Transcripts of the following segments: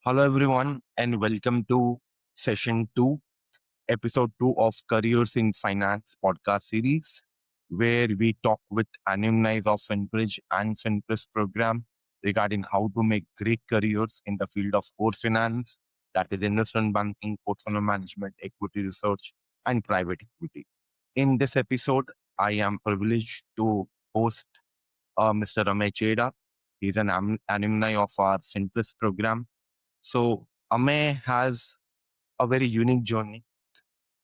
Hello, everyone, and welcome to session 2, episode 2 of Careers in Finance podcast series, where we talk with alumni of Finbridge and Finpress program regarding how to make great careers in the field of core finance, that is investment banking, portfolio management, equity research, and private equity. In this episode, I am privileged to host Mr. Ramay Cheda. He's an alumni of our Finpress program. So Amey has a very unique journey.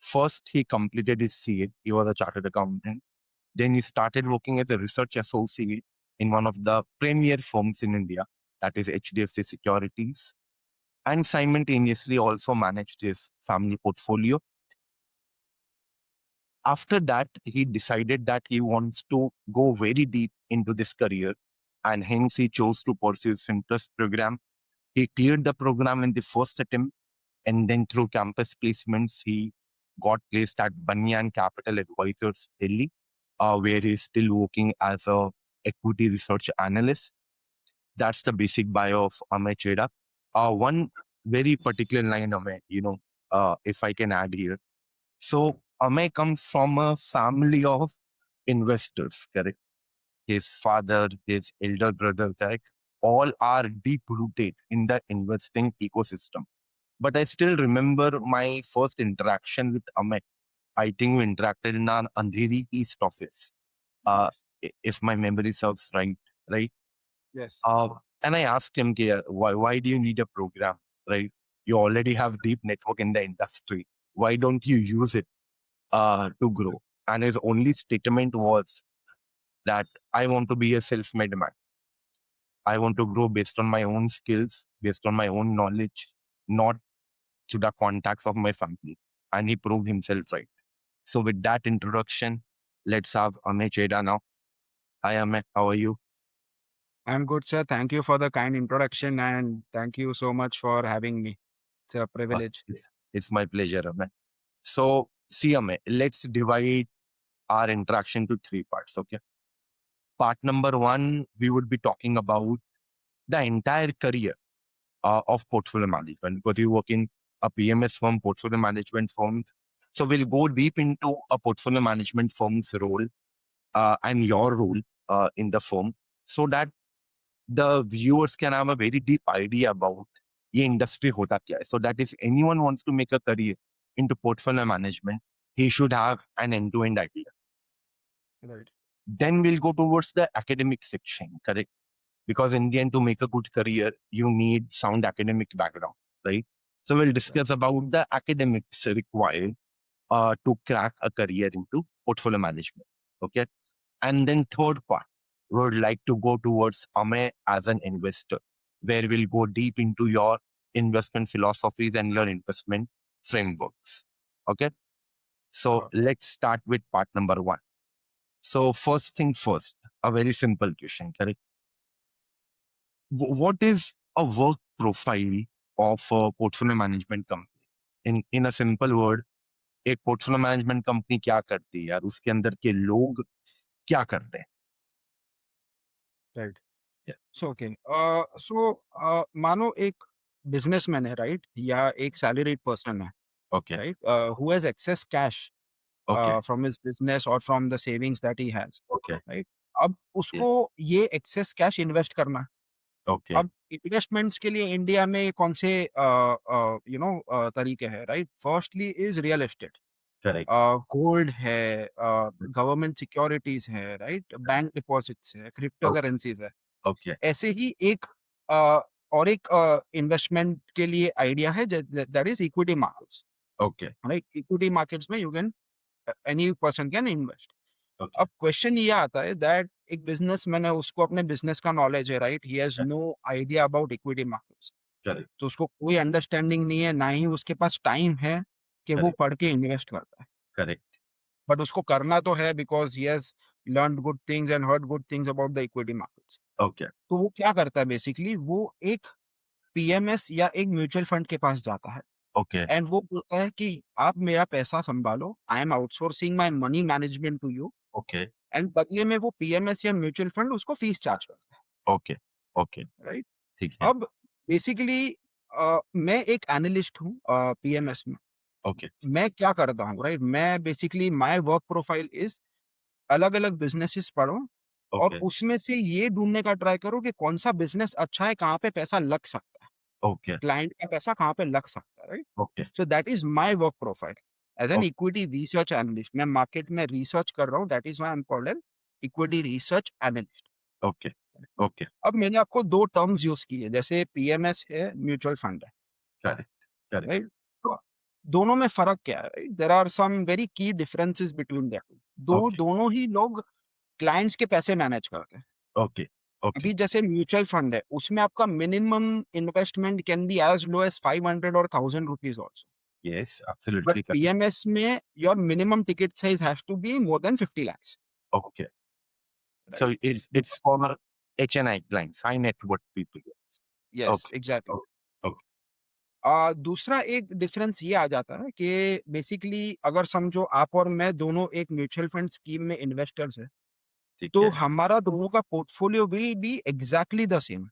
First, he completed his CA. He was a chartered accountant. Then he started working as a research associate in one of the premier firms in India, that is HDFC Securities, and simultaneously also managed his family portfolio. After that, he decided that he wants to go very deep into this career, and hence he chose to pursue his interest program. He cleared the program in the first attempt, and then through campus placements, he got placed at Banyan Capital Advisors, Delhi, where he's still working as a equity research analyst. That's the basic bio of Amey Cheda. One very particular line, Amey, if I can add here. So Amey comes from a family of investors, correct? His father, his elder brother, correct? All are deep rooted in the investing ecosystem. But I still remember my first interaction with Amit. I think we interacted in our Andheri East office, uh, Yes. if my memory serves right, right? Yes. Uh, and I asked him, "Kia, why do you need a program, right? You already have deep network in the industry. Why don't you use it to grow?" And his only statement was that I want to be a self-made man. I want to grow based on my own skills, based on my own knowledge, not to the contacts of my family. And he proved himself right. So with that introduction, let's have Amey Cheda now. Hi Amey, how are you? I'm good, sir. Thank you for the kind introduction and thank you so much for having me. It's a Uh, privilege. it's my pleasure, Amey. So see Amey, let's divide our interaction to three parts, okay? Part number one, we would be talking about the entire career of portfolio management, because you work in a PMS firm, portfolio management firm. So we'll go deep into a portfolio management firm's role and your role in the firm, so that the viewers can have a very deep idea about ये industry होता क्या है. So that if anyone wants to make a career into portfolio management, he should have an end-to-end idea. Right. Then we'll go towards the academic section, correct? Because in the end, to make a good career, you need sound academic background, right? So we'll Right. discuss about the academics required to crack a career into portfolio management. Okay. And then third part, we would like to go towards Amey as an investor, where we'll go deep into your investment philosophies and your investment frameworks. Okay. So Sure. let's start with part number one. So first thing first, a very simple question, correct? What is a work profile of a portfolio management company? In a simple word, एक portfolio management company क्या करती है यार, उसके अंदर के लोग क्या करते हैं? Right. Yeah. So okay. मानो एक बिजनेसमैन है, राइट? या एक सैलरीड पर्सन है, okay, right? Who has excess cash okay, from his business or from the savings that he has, okay, right? अब ओके, उसको ये एक्सेस कैश इन्वेस्ट करना है। ओके, अब इन्वेस्टमेंट्स के लिए इंडिया में कौन से तरीके हैं, right? Firstly is real estate, correct, gold है, गवर्नमेंट सिक्योरिटीज है, राइट? बैंक डिपॉजिट्स है, क्रिप्टो करेंसीज है। ओके, ऐसे ही एक और एक इन्वेस्टमेंट के लिए आइडिया है, that is equity markets, okay, right? Equity markets में you can, any person can invest. Okay, अब क्वेश्चन ये आता है दैट एक बिजनेसमैन है, उसको अपने बिजनेस का नॉलेज है, right? He has no idea about equity markets, correct, तो उसको कोई अंडरस्टैंडिंग नहीं है, ना ही उसके पास टाइम है कि वो करेक्ट, पढ़ के इन्वेस्ट करता है। करेक्ट, बट उसको करना तो है, because he has learned good things and heard good things about the equity markets. Okay, तो वो क्या करता है बेसिकली, वो एक पीएमएस या एक म्यूचुअल फंड के पास जाता है ओके, एंड वो बोलता है कि आप मेरा पैसा संभालो, I am outsourcing my money management to you, okay, and बदले में वो पीएमएस या म्यूचुअल फंड उसको फीस चार्ज करता ओके, ओके, है, राइट? ठीक है, अब बेसिकली मैं एक एनालिस्ट हूँ पीएमएस में। ओके, मैं क्या करता हूँ, राइट? मैं basically my work profile is अलग-अलग बिज़नेसेस पढ़ो और ओके, उसमें से ये ढूँढने का ट्राई करो कि कौन-सा बिज़नेस अच्छा है, कहाँ पे पैसा लग सकता है। ओके, क्लाइंट का पैसा कहाँ पे लग सकता है, right? Okay, so that is my work profile as an uh equity research analyst. मैं मार्केट में रिसर्च कर रहा हूँ, that is why I am called an equity research analyst. Okay, okay, अब मैंने आपको 2 टर्म्स यूज़ किए, जैसे पीएमएस है, म्यूचुअल फंड है, करेक्ट, करेक्ट, राइट? तो दोनों में फ़र्क क्या है, right? There are some very key differences between that. Okay, दोनों ही लोग क्लाइंट्स के पैसे मैनेज करते हैं। ओके, ओके, अभी जैसे म्यूचुअल फंड है, उसमें आपका minimum investment can be as low as 500 और 1000 rupees also. Yes, but absolutely correct, PMS में your minimum ticket size has to be more than 50 lakhs, okay, right? so it's for HNI clients, high net worth people, yes, okay, exactly. okay, okay, दूसरा एक difference ये आ जाता है कि basically अगर समझो आप और मैं दोनों एक म्यूचुअल फंड स्कीम में इन्वेस्टर्स हैं, ठीक तो है, हमारा दोनों का portfolio will be exactly the same.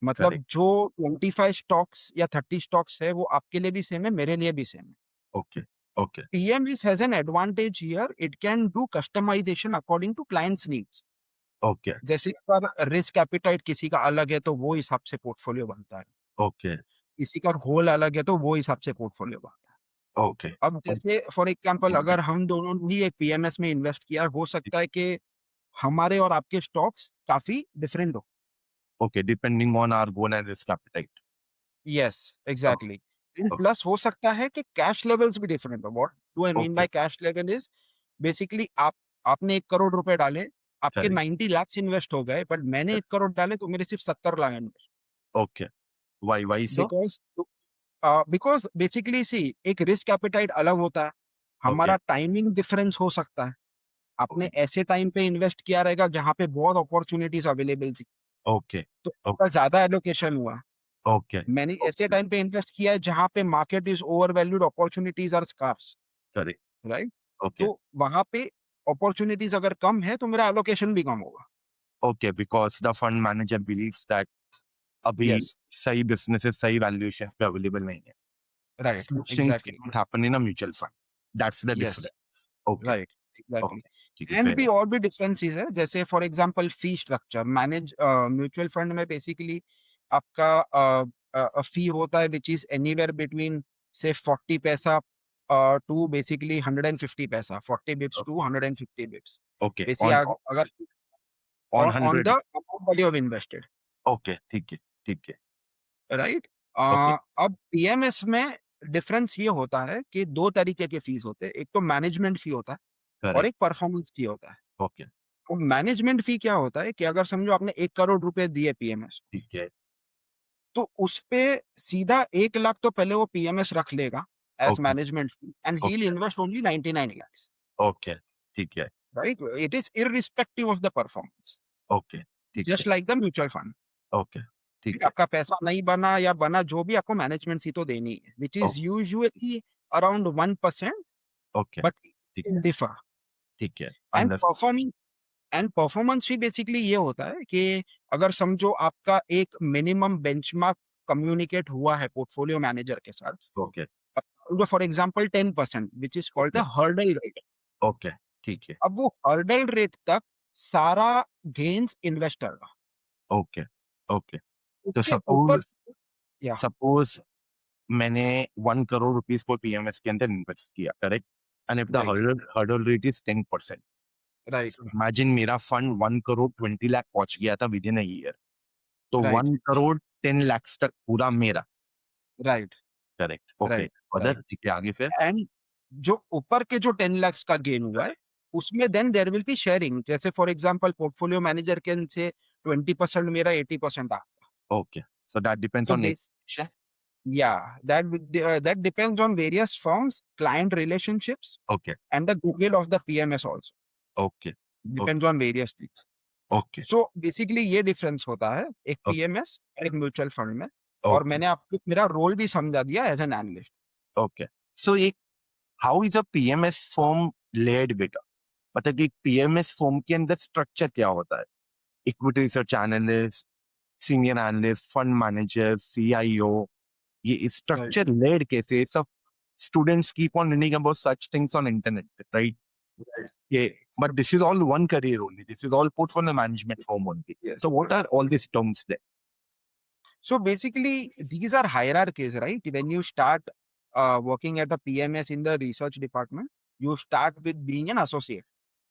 मतलब करेक्ट, जो 25 स्टॉक्स या 30 स्टॉक्स है, वो आपके लिए भी सेम है, मेरे लिए भी सेम है। Okay, okay, PMS has an advantage here, it can do customization according to client's needs। Okay, जैसे अगर रिस्क एपेटाइट किसी का अलग है, तो वो हिसाब से पोर्टफोलियो बनता है। ओके, किसी का गोल अलग है, तो वो हिसाब से पोर्टफोलियो बनता है। ओके, अब जैसे फॉर एग्ज़ाम्पल ओके, अगर हम दोनों ने ही एक पीएमएस में इन्वेस्ट किया, हो सकता है कि हमारे और आपके स्टॉक्स काफ़ी डिफरेंट हो। okay, depending on our goal and risk appetite, yes, okay, exactly. And okay, plus हो सकता है कि कैश लेवल्स भी डिफरेंट हो। What do I mean okay, by cash level is basically आपने 1 करोड़ रुपए डाले, आपके correct, 90 लैक्स इन्वेस्ट हो गए, बट मैंने 1 करोड़ डाले तो मेरे सिर्फ 70 lakh invest. okay, why so? Because because basically see एक रिस्क एपेटाइट अलग होता है, Okay, हमारा टाइमिंग डिफरेंस हो सकता है। आपने okay, ऐसे टाइम पे इन्वेस्ट किया रहेगा जहाँ पे बहुत अपॉर्च्युनिटीज़ अवेलेबल थी, okay, तो okay, आपका ज़्यादा एलोकेशन हुआ। okay, मैंने ऐसे okay, टाइम पे इन्वेस्ट किया है जहाँ पे market is over valued, opportunities are scarce, correct, right? okay. तो वहाँ पे अपॉर्च्युनिटीज़ अगर कम है तो मेरा एलोकेशन भी कम होगा। Okay, because the fund manager believes that अभी यस, सही बिज़नेसेस सही वैल्यूएशन पे अवेलेबल नहीं है. Right, Such things exactly, cannot happen in a mutual fund. That's the yes, difference. Okay, right, exactly. okay. ठीक है, एंड fair भी है. और भी डिफरेंसेस है, जैसे for example fee structure mutual fund में बेसिकली आपका फी होता है व्हिच इज एनीवेयर बिटवीन से 40 पैसा टू बेसिकली 150 पैसा, 40 bips to 150 bips. Okay, basically अगर on on the 100. Amount that you have invested, Okay, ठीक है. राइट? Okay, अब पीएमएस में डिफरेंस ये होता है कि दो तरीके के फीस होते हैं, एक तो मैनेजमेंट फी होता है और correct. एक परफॉर्मेंस फी होता है। Okay, तो मैनेजमेंट फी क्या होता है कि अगर समझो आपने 1 करोड़ रुपए दिए पीएमएस, ठीक है. तो उसपे सीधा 1 लाख तो पहले वो पीएमएस रख लेगा as Okay, management fee and he will okay, invest only 99 lakhs, okay. ठीक है. Right? It is irrespective of the performance, Okay, ठीक है. Just like the mutual fund. Okay, ठीक है. आपका पैसा नहीं बना या बना जो भी, आपको मैनेजमेंट फी तो देनी है, which Oh, is usually around 1%, okay, but it ठीक कैन है. डिफर। ठीक है. And understood. परफॉर्मेंस भी बेसिकली ये होता है कि अगर समझो आपका एक मिनिमम बेंचमार्क कम्युनिकेट हुआ है पोर्टफोलियो मैनेजर के साथ, okay, for example 10% which is called okay, the hurdle rate. Okay. ठीक है. अब वो हर्डल रेट तक सारा गेन्स इन्वेस्टर का, ओके, ओके. तो उसके ऊपर सपोज़ या सपोज़ मैंने 1 करोड़ रुपीस को पीएमएस के अंदर इन्वेस्ट किया, correct? And if the right, hurdle rate is 10%. Right, so imagine मेरा फंड 1 करोड़ 20 लाख पहुँच गया था विदिन अ ईयर. तो राइट, 1 करोड़ 10 लाख्स तक पूरा मेरा. Right, correct, okay. Right, further right. ठीक है, आगे फिर? एंड जो ऊपर के जो 10 lakhs का गेन हुआ है, करेक्ट, उसमें then there will be sharing, जैसे for example portfolio manager can say 20% मेरा, 80% आपका। ओके. सो दैट डिपेंड्स तो on base nature. Yeah, that depends on various firms, client relationships, okay, and the goodwill of the PMS also. Okay, Depends okay, on various things. Okay, So basically ये difference होता है एक okay, PMS और एक mutual fund में। और okay, मैंने आपको मेरा रोल भी समझा दिया as an analyst. Okay. So एक how is a PMS firm led बेटा? मतलब कि पीएमएस फर्म के अंदर स्ट्रक्चर क्या होता है? Equity research analyst, senior analyst, fund manager, CIO, ये स्ट्रक्चर लेड कैसे सब students keep on reading about such things on internet, right? Right. Yeah, but this is all one career only. This is all portfolio management firm only. Yes. So what are all these terms there? So basically, these are hierarchies, right? When you start working at a PMS in the research department, you start with being an associate,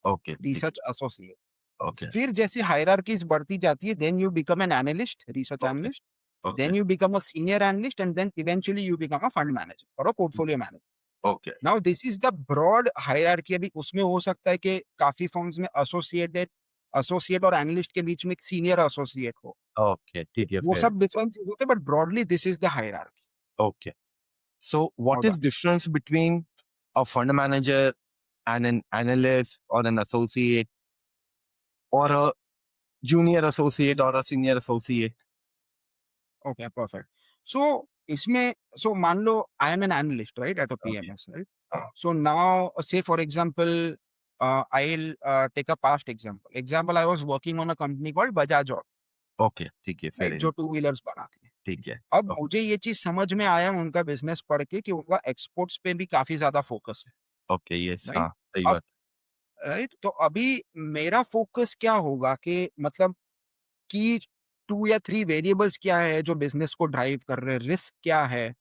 Okay, research associate. okay, फिर जैसे hierarchies बढ़ती जाती है, then you become an analyst, research okay, analyst. okay, Then you become a senior analyst, and then eventually you become a fund manager or a portfolio manager. okay, Now this is the broad hierarchy. अभी उसमें हो सकता है कि काफी firms में associate और analyst के बीच में एक senior associate हो. okay. ठीक है, वो fair. सब different होते हैं, but broadly this is the hierarchy. Okay. So what of is the- difference between a fund manager and an analyst or an associate or a junior associate or a senior associate? Okay, perfect. So इसमें मान लो I am an analyst, right, at a Okay. PMS, right? हाँ. So now say for example, I'll take a past example. I was working on a company called Bajaj Auto, Okay, ठीक है, fair right, जो enough. 2 wheelers बनाती है. ठीक है. अब Okay, मुझे ये चीज समझ में आया उनका बिजनेस पढ़ के कि उनका एक्सपोर्ट्स पे भी काफी ज्यादा फोकस है, okay, yes, राइट? हाँ, सही अब बात. राइट, तो अभी मेरा फोकस क्या होगा कि मतलब कि 2 या 3 वेरिएबल्स क्या है जो बिजनेस को ड्राइव कर रहे हैं, रिस्क क्या है,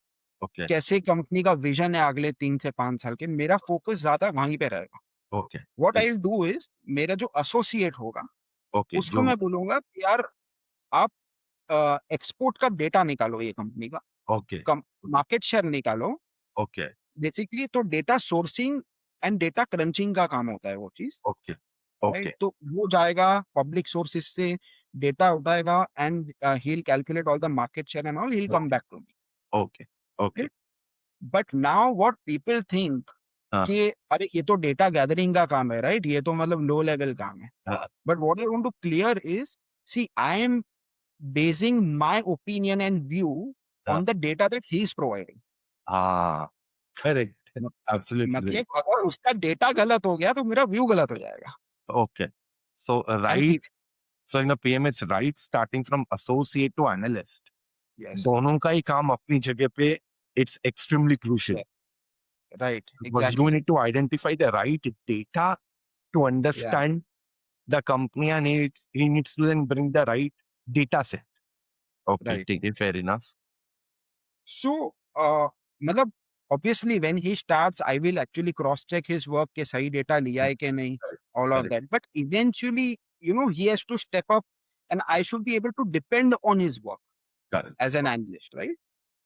Okay, कैसे कंपनी का विजन है अगले 3 से 5 साल के, मेरा फोकस ज्यादा वहीं पे रहेगा. okay, व्हाट ठीक. आई विल डू इज, मेरा जो एसोसिएट होगा Okay, उसको जो मैं बोलूंगा कि यार आप एक्सपोर्ट का डेटा निकालो, ये कंपनी का okay, मार्केट शेयर निकालो. okay, बेसिकली तो data sourcing and data crunching का काम होता है वो चीज, okay, राइट? okay, तो वो जाएगा पब्लिक सोर्सेज से डेटा उठाएगा and he will calculate all the market share and all, he will come okay, back to me. okay, okay. But now what people think हाँ, कि अरे ये तो डेटा गैदरिंग का काम है, राइट? ये तो मतलब लो लेवल काम है. हाँ, but what I want to clear is, see I am basing my opinion and view हाँ, on the data that he is providing. हाँ, correct, absolutely right. मतलब अगर उसका डेटा गलत हो गया तो मेरा व्यू गलत हो जाएगा. Okay, so And right, so in a PMS, right, starting from associate to analyst, yes, दोनों का ही काम अपनी जगह पे it's extremely crucial right, because you exactly, need to identify the right data to yeah, understand the company and he needs to then bring the right data set. Okay, right. ठीक है, fair enough. So मतलब obviously when he starts I will actually cross check his work के सही data लिया है कि नहीं, all of Correct, that, but eventually he has to step up and I should be able to depend on his work correct. as an analyst, right?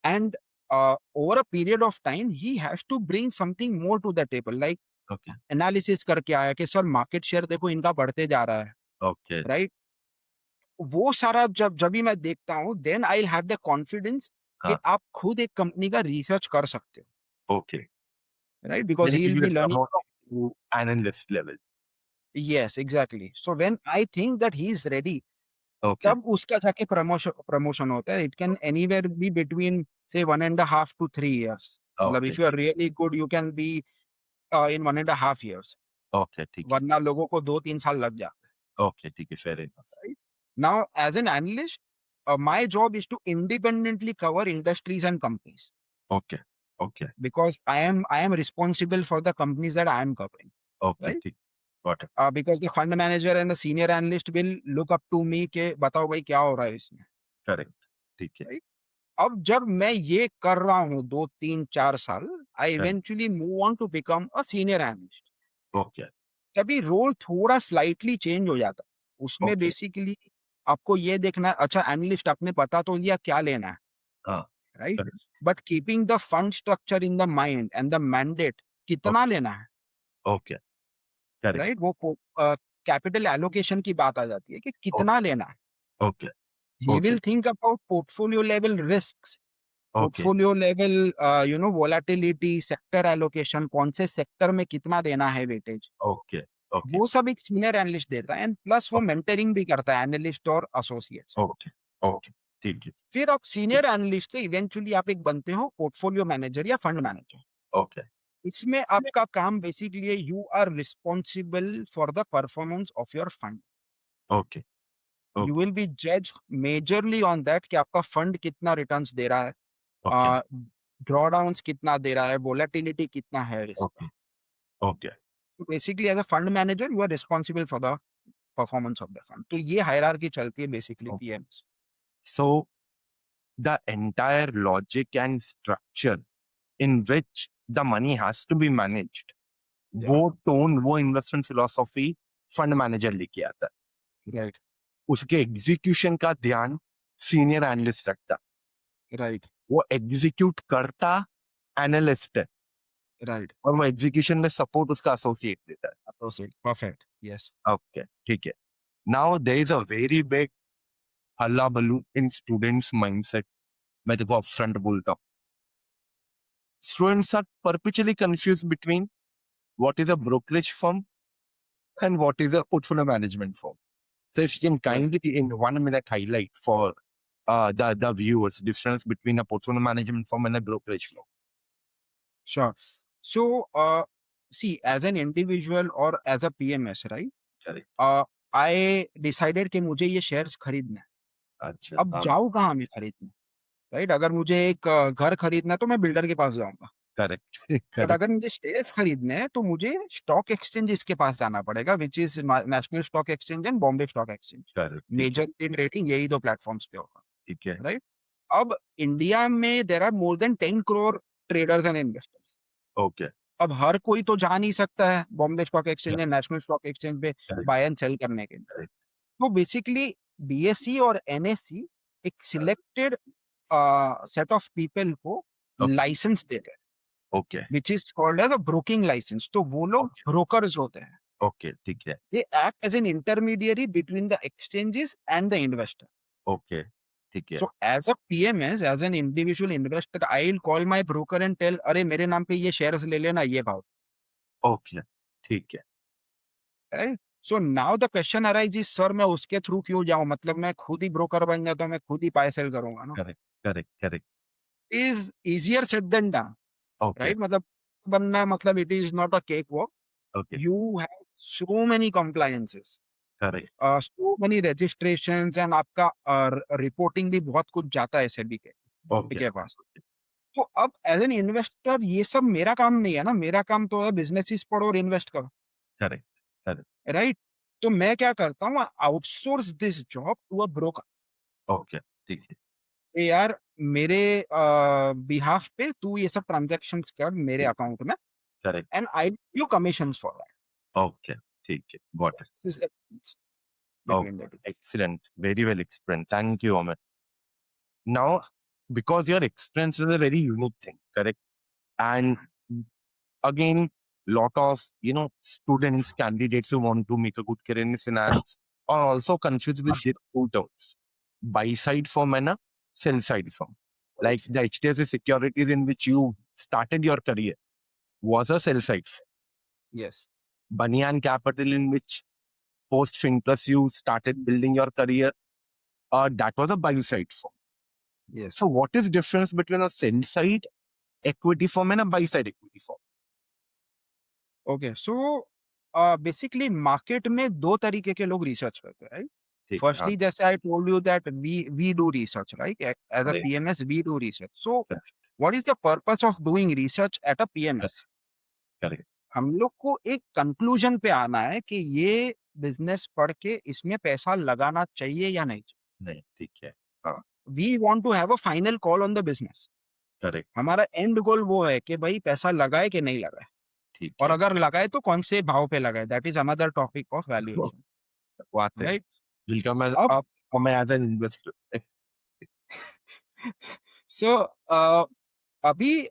And over a period of time he has to bring something more to the table, like Okay, analysis करके आया कि sir market share देखो इनका बढ़ते जा रहा है, okay, right? वो सारा जब भी मैं देखता हूँ, then I will have the confidence कि हाँ, आप खुद एक कंपनी का रिसर्च कर सकते हो, okay. Right? Because Then he it will will be get learning. promoted to analyst level. Yes, exactly. So when I think that he is ready, Okay, तब उसका जाके प्रमोशन होता है. It can anywhere be between से 1.5 to 3 years. मतलब okay, if you are really good you can be in 1.5 years, okay, ठीक है, वरना लोगों को 2-3 साल लग जाते okay, ठीक है, fair enough. हैं. Now, as an analyst, my job is to independently cover industries and companies Okay, okay, because I am responsible for the companies that I am covering, okay, right? ठीक, got it. Because the fund manager and the senior analyst will look up to me कि बताओ भाई क्या हो रहा है इसमें, Correct, ठीक है, right? अब जब मैं ये कर रहा हूँ 2-3-4 साल, I correct, eventually move on to become a senior analyst. okay, तभी रोल थोड़ा स्लाइटली चेंज हो जाता है. उसमें okay, बेसिकली आपको ये देखना है, अच्छा एनालिस्ट आपने बता तो दिया क्या लेना है, हाँ, right? correct, but keeping the fund structure in the mind and the mandate, कितना okay, लेना है, okay, correct, राइट? वो कैपिटल एलोकेशन की बात आ जाती है कि okay, कितना लेना है. okay, he okay, will think about portfolio level risk, okay, portfolio level volatility, sector allocation, कौन से सेक्टर में कितना देना है वेटेज, okay, okay, वो सब एक सीनियर एनालिस्ट देता है. एंड प्लस वो okay, मेंटरिंग भी करता है एनालिस्ट और एसोसिएट्स. okay, okay, ठीक है, फिर आप सीनियर एनालिस्ट से इवेंचुअली आप एक बनते हो पोर्टफोलियो मैनेजर या फंड मैनेजर. okay, इसमें आपका काम बेसिकली है, you are responsible for the performance of your fund. okay, you okay, will be जज मेजरली ऑन दैट कि आपका फंड कितना रिटर्न्स दे रहा है, Okay. ड्रॉडाउन्स कितना दे रहा है, वोलेटिलिटी कितना है इसका। Okay. Okay. तो basically as a fund manager you are responsible for the performance of the fund. तो ये हायरार्की चलती है basically Okay. PMS. So the entire logic and structure in which the money has to be managed, या वो tone, वो investment philosophy fund manager लेके आता है। राइट उसके एग्जीक्यूशन का ध्यान सीनियर एनालिस्ट रखता, राइट वो एग्जीक्यूट करता एनालिस्ट है, राइट। और वो एग्जीक्यूशन में सपोर्ट उसका एसोसिएट देता है। Proceed perfect yes. ओके, ठीक है। Now there is a very big हल्ला बल्लू इन स्टूडेंट्स माइंडसेट। मैं देखो अपफ्रंट बोलता हूँ, students are perpetually confuse between what is a brokerage firm and what is a portfolio management firm. So if you can kindly in 1 minute highlight for the viewers difference between a portfolio management firm and a brokerage firm. Sure. So, see, as an individual or as a PMS, right? Correct. I decided कि मुझे ये shares खरीदने हैं। अच्छा, अब हाँ, जाऊँ कहाँ मैं खरीदने? राइट? अगर मुझे एक घर खरीदना है तो मैं बिल्डर के पास जाऊँगा। करेक्ट बट करेक्ट अगर मुझे शेयर्स खरीदने हैं तो मुझे स्टॉक एक्सचेंजेस के पास जाना पड़ेगा, which is national stock exchange and Bombay stock exchange. Correct, ठीक है, मेजर इन रेटिंग यही दो प्लेटफॉर्म्स पे होगा। ठीक है, राइट? अब इंडिया में there are more than 10 crore traders and investors. Okay, अब हर कोई तो जा नहीं सकता है बॉम्बे स्टॉक एक्सचेंज या करेक्ट, नेशनल स्टॉक एक्सचेंज पे करेक्ट, बाय एंड सेल करने के लिए। करेक्ट, तो बेसिकली बीएसई और एनएसई एक सिलेक्टेड सेट ऑफ पीपल को ओके, लाइसेंस देते हैं, okay, which is called as a broking license. तो वो लोग ओके, ब्रोकर्स होते हैं। ओके, ठीक है, they act as an intermediary between the exchanges and the investor. Okay, ठीक है, So as a PMS, as an individual investor, I'll call my broker and tell, अरे मेरे नाम पे ये शेयर्स ले लेना ये भाव। ओके, ठीक है, right? So now the question arises, sir मैं उसके थ्रू क्यों जाऊं? मतलब मैं खुद ही ब्रोकर बन गया तो मैं खुद ही बाय सेल करूंगा ना। Correct, correct, correct, is easier said than done. Okay, right? मतलब बनना मतलब it is not a cake walk. Okay, you have so many compliances, correct, so many registrations and आपका रिपोर्टिंग भी बहुत कुछ जाता है सेबी ओके, के पास। तो अब एज एन इन्वेस्टर ये सब मेरा काम नहीं है ना। मेरा काम तो है बिजनेसेस पढ़ो और इन्वेस्ट करो। Correct, correct, right? तो मैं क्या करता हूँ, outsource this job to a broker. Okay, ठीक है, यार मेरे बिहाफ पे तू ये सब ट्रांजैक्शंस कर मेरे ठीक, अकाउंट में, correct, and I you commission for that. Okay, ठीक है, got it, this is the difference between okay, the two. excellent, very well explained, thank you, Amit. Now, because your experience is a very unique thing, correct? And again, lot of students, candidates who want to make a good career in finance are also confused with these two terms: buy side firm and a sell side firm. Like the HDFC Securities in which you started your career was a sell side firm. Yes Banyan Capital in which post FinPlus you started building your career, that was a buy side firm. Yes. So what is difference between a sell side equity firm and a buy side equity firm? Okay so basically market में दो तरीके के लोग research करते हैं, right? ठीक है, हाँ, फर्स्टली जैसे I told you that we do research, right? As a correct, PMS we do research. So correct, what is the purpose of doing research at a PMS? correct, हम लोग को एक कंक्लूजन पे आना है कि ये बिजनेस पढ़ के इसमें पैसा लगाना चाहिए या नहीं। नहीं, ठीक है, हाँ, we want to have a final call on the business. Correct, हमारा एंड गोल वो है कि भाई पैसा लगाए कि नहीं लगाए, ठीक और है, अगर लगाए तो कौन से भाव पे लगाए। That is another topic of वो वैल्यूएशन। बात है, राइट? will come as अब up come as an investor. सो अभी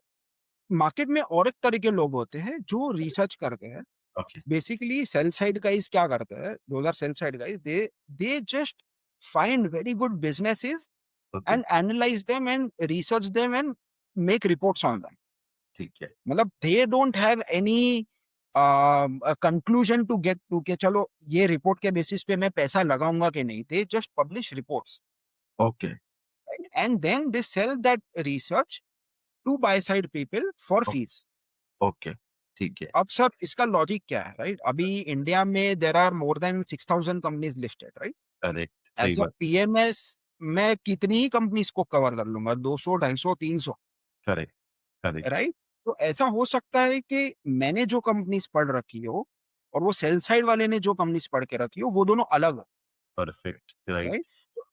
मार्केट में और एक तरह के लोग होते हैं जो रिसर्च करते हैं। Okay, basically sell side guys क्या करते हैं, those are sell side guys, they just find very good businesses okay, and analyse them and research them and make reports on them. ठीक है, मतलब they don't have any conclusion to get to के चलो ये report के basis पे मैं पैसा लगाऊंगा कि नहीं। They just publish reports, okay, right? And then they sell that research to buy side people for o- fees। okay, ठीक है, अब सर इसका लॉजिक क्या है, राइट? अभी इंडिया में there are more than 6,000 companies listed, right? Correct, सही as a बात, पीएमएस मैं कितनी ही कंपनीज को कवर कर लूंगा, 200, 250, 300, करेक्ट, करेक्ट, राइट? तो ऐसा हो सकता है कि मैंने जो कंपनीज पढ़ रखी हो और वो सेल साइड वाले ने जो कंपनीज पढ़ के रखी हो, वो दोनों अलग हो, perfect, right, right?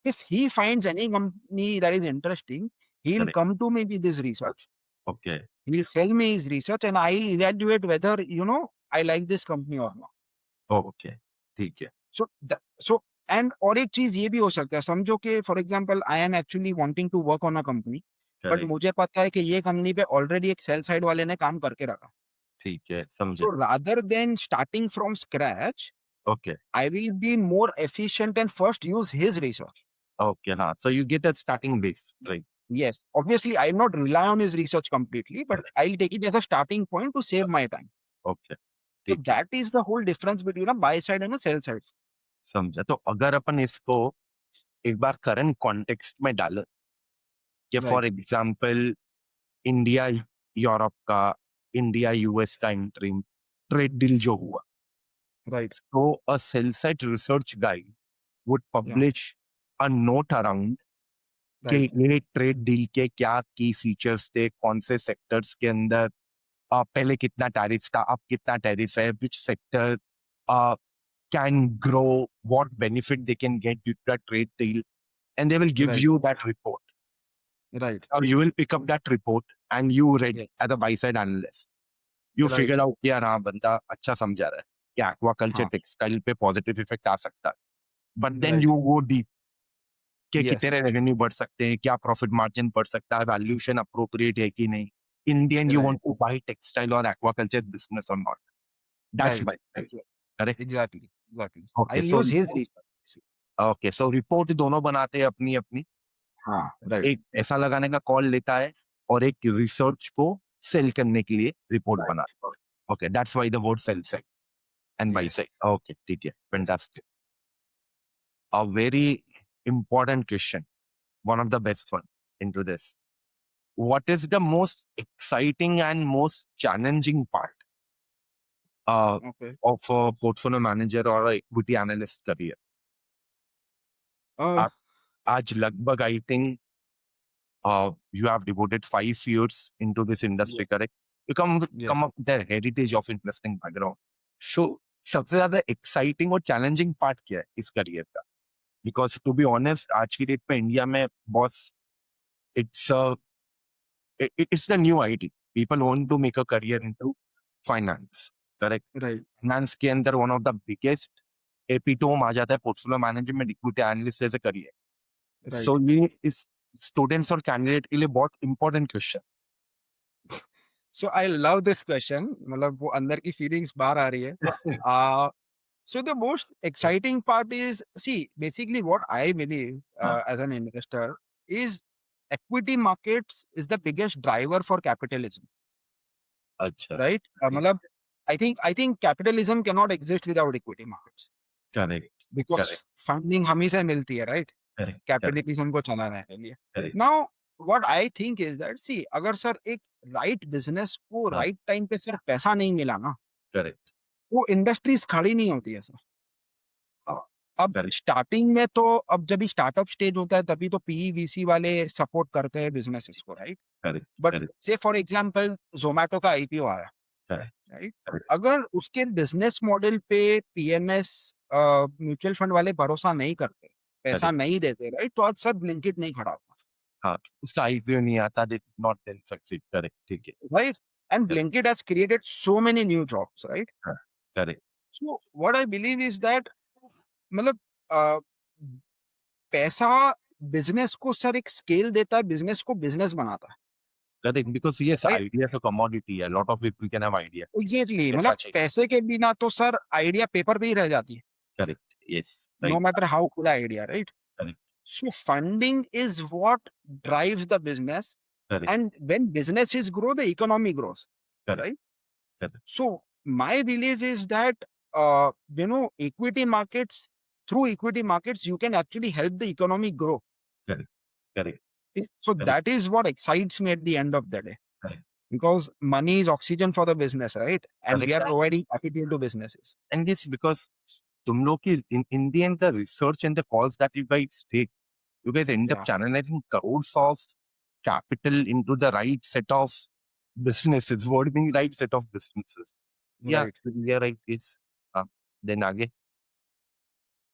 If he finds any company that is interesting, he'll correct, come to me with this research. Okay, He'll sell me his research and I'll evaluate whether, I like this company or not. Okay, ठीक है, So and और एक चीज़ ये भी हो सकता है, समझो कि for example I am actually wanting to work on a company, but correct, मुझे पता है कि ये कंपनी पे ऑलरेडी एक सेल साइड वाले ने काम करके रखा। ठीक है, समझा, So rather than starting from scratch, okay, I will be more efficient and first use his research. Okay, हाँ, so you get a starting base, right, Yes, obviously I'll not rely on his research completely, but correct, I'll take it as a starting point to save my time. Okay, So ठीक है, that is the whole difference between a buy side and a sell side. समझा। तो अगर अपन इसको एक बार current context में डालें कि Right, for example India Europe का, इंडिया यूएस का इंटरिम ट्रेड डील जो हुआ, right, तो a sell side research guide would yeah, publish a note around कि right, ये ट्रेड डील के क्या की फीचर्स थे, कौन से सेक्टर्स के अंदर पहले कितना टैरिफ था, अब कितना टैरिफ है, which sector can grow, what benefit they can get due to that trade deal, and they will give right, you that report. right, Now you will pick up that report and you read yes, as a buy side analyst. You right, figure out कि यार हाँ बंदा अच्छा समझा रहा है कि aquaculture हाँ, टेक्सटाइल पे पॉजिटिव इफेक्ट आ सकता है, but then right, you go deep कि yes, कितने रेवेन्यू बढ़ सकते हैं, क्या प्रॉफिट मार्जिन बढ़ सकता है, वैल्यूएशन अप्रोप्रिएट है कि नहीं, in the end you right, want to buy textile और एक्वाकल्चर बिजनेस और not, that's right, buy side, correct, exactly, exactly. Okay, I'll so use his research. Okay, so report दोनों बनाते हैं अपनी अपनी, हाँ, right, एक ऐसा लगाने का कॉल लेता है और एक रिसर्च को सेल करने के लिए रिपोर्ट right, बनाता है, okay, that's why the word sell side and buy yes, side, okay, ठीक है, yes. Fantastic. A very important question, one of the best one into this. What is the most exciting and most challenging part Okay. of a portfolio manager or a equity analyst career? Uh, आप आज लगभग I think you have devoted 5 years into this industry, yes, correct? You come yes. up with the heritage of interesting background. So सबसे ज्यादा exciting और challenging part क्या है इस career का? Because to be honest, आज की डेट में इंडिया में boss it's a it's the new IT. People want to make a career into finance, correct? Right, Finance के अंदर one of the biggest epitome आ जाता है portfolio management equity analyst as a career. right. So ये इस students और candidate के लिए बहुत important question. So I love this question. मतलब वो अंदर की feelings बाहर आ रही है. Uh, so the most exciting part is, see, basically what I believe हाँ, as an investor is equity markets is the biggest driver for capitalism, अच्छा, right? मतलब I think capitalism cannot exist without equity markets correct, because correct, funding हमी से मिलती है, right? correct, correct, capitalism को चलाने के लिए. correct, now what I think is that, see, अगर सर एक राइट बिजनेस को हाँ, राइट टाइम पे सर पैसा नहीं मिला ना, correct, वो इंडस्ट्रीज खड़ी नहीं होती है सर. हाँ, अब correct, स्टार्टिंग में तो, अब जब स्टार्टअप स्टेज होता है तभी तो पीई वीसी वाले सपोर्ट करते हैं बिजनेसेस को, राइट? correct, बट correct, से फॉर एग्जांपल जोमेटो का आईपीओ आया, correct, राइट? correct, अगर उसके बिजनेस मॉडल पे पीएमएस म्यूचुअल फंड वाले भरोसा नहीं करते, पैसा correct, नहीं देते, राइट, तो आज सर ब्लिंकिट नहीं खड़ा होता, हाँ, उसका IPO नहीं आता, they did not then succeed, correct, ठीक है, right? And correct, Blinkit has created so many new jobs, right? हाँ, correct, So what I believe is that, मतलब अ, पैसा बिजनेस को सर एक स्केल देता है, बिजनेस को बिजनेस बनाता है, correct, because yes, right? idea is a commodity, a lot of people can have idea, exactly, मतलब पैसा चाहिए, पैसे के बिना तो सर आइडिया पेपर पे ही रह जाती है, correct, yes, no right, matter how good idea, right? correct, So funding is what drives the business, correct, and when businesses grow, the economy grows, correct, right? correct, So my belief is that equity markets, through equity markets, you can actually help the economy grow. correct, correct, So correct, that is what excites me at the end of the day, correct, because money is oxygen for the business, right? And we correct, are providing capital to businesses. and yes, because तुम लोग की in the end the research and the calls that you guys take You guys end up Yeah. channelizing crores of capital into the right set of businesses. What do you mean right set of businesses? Yeah, Right. you're right. Yes. Uh, then आगे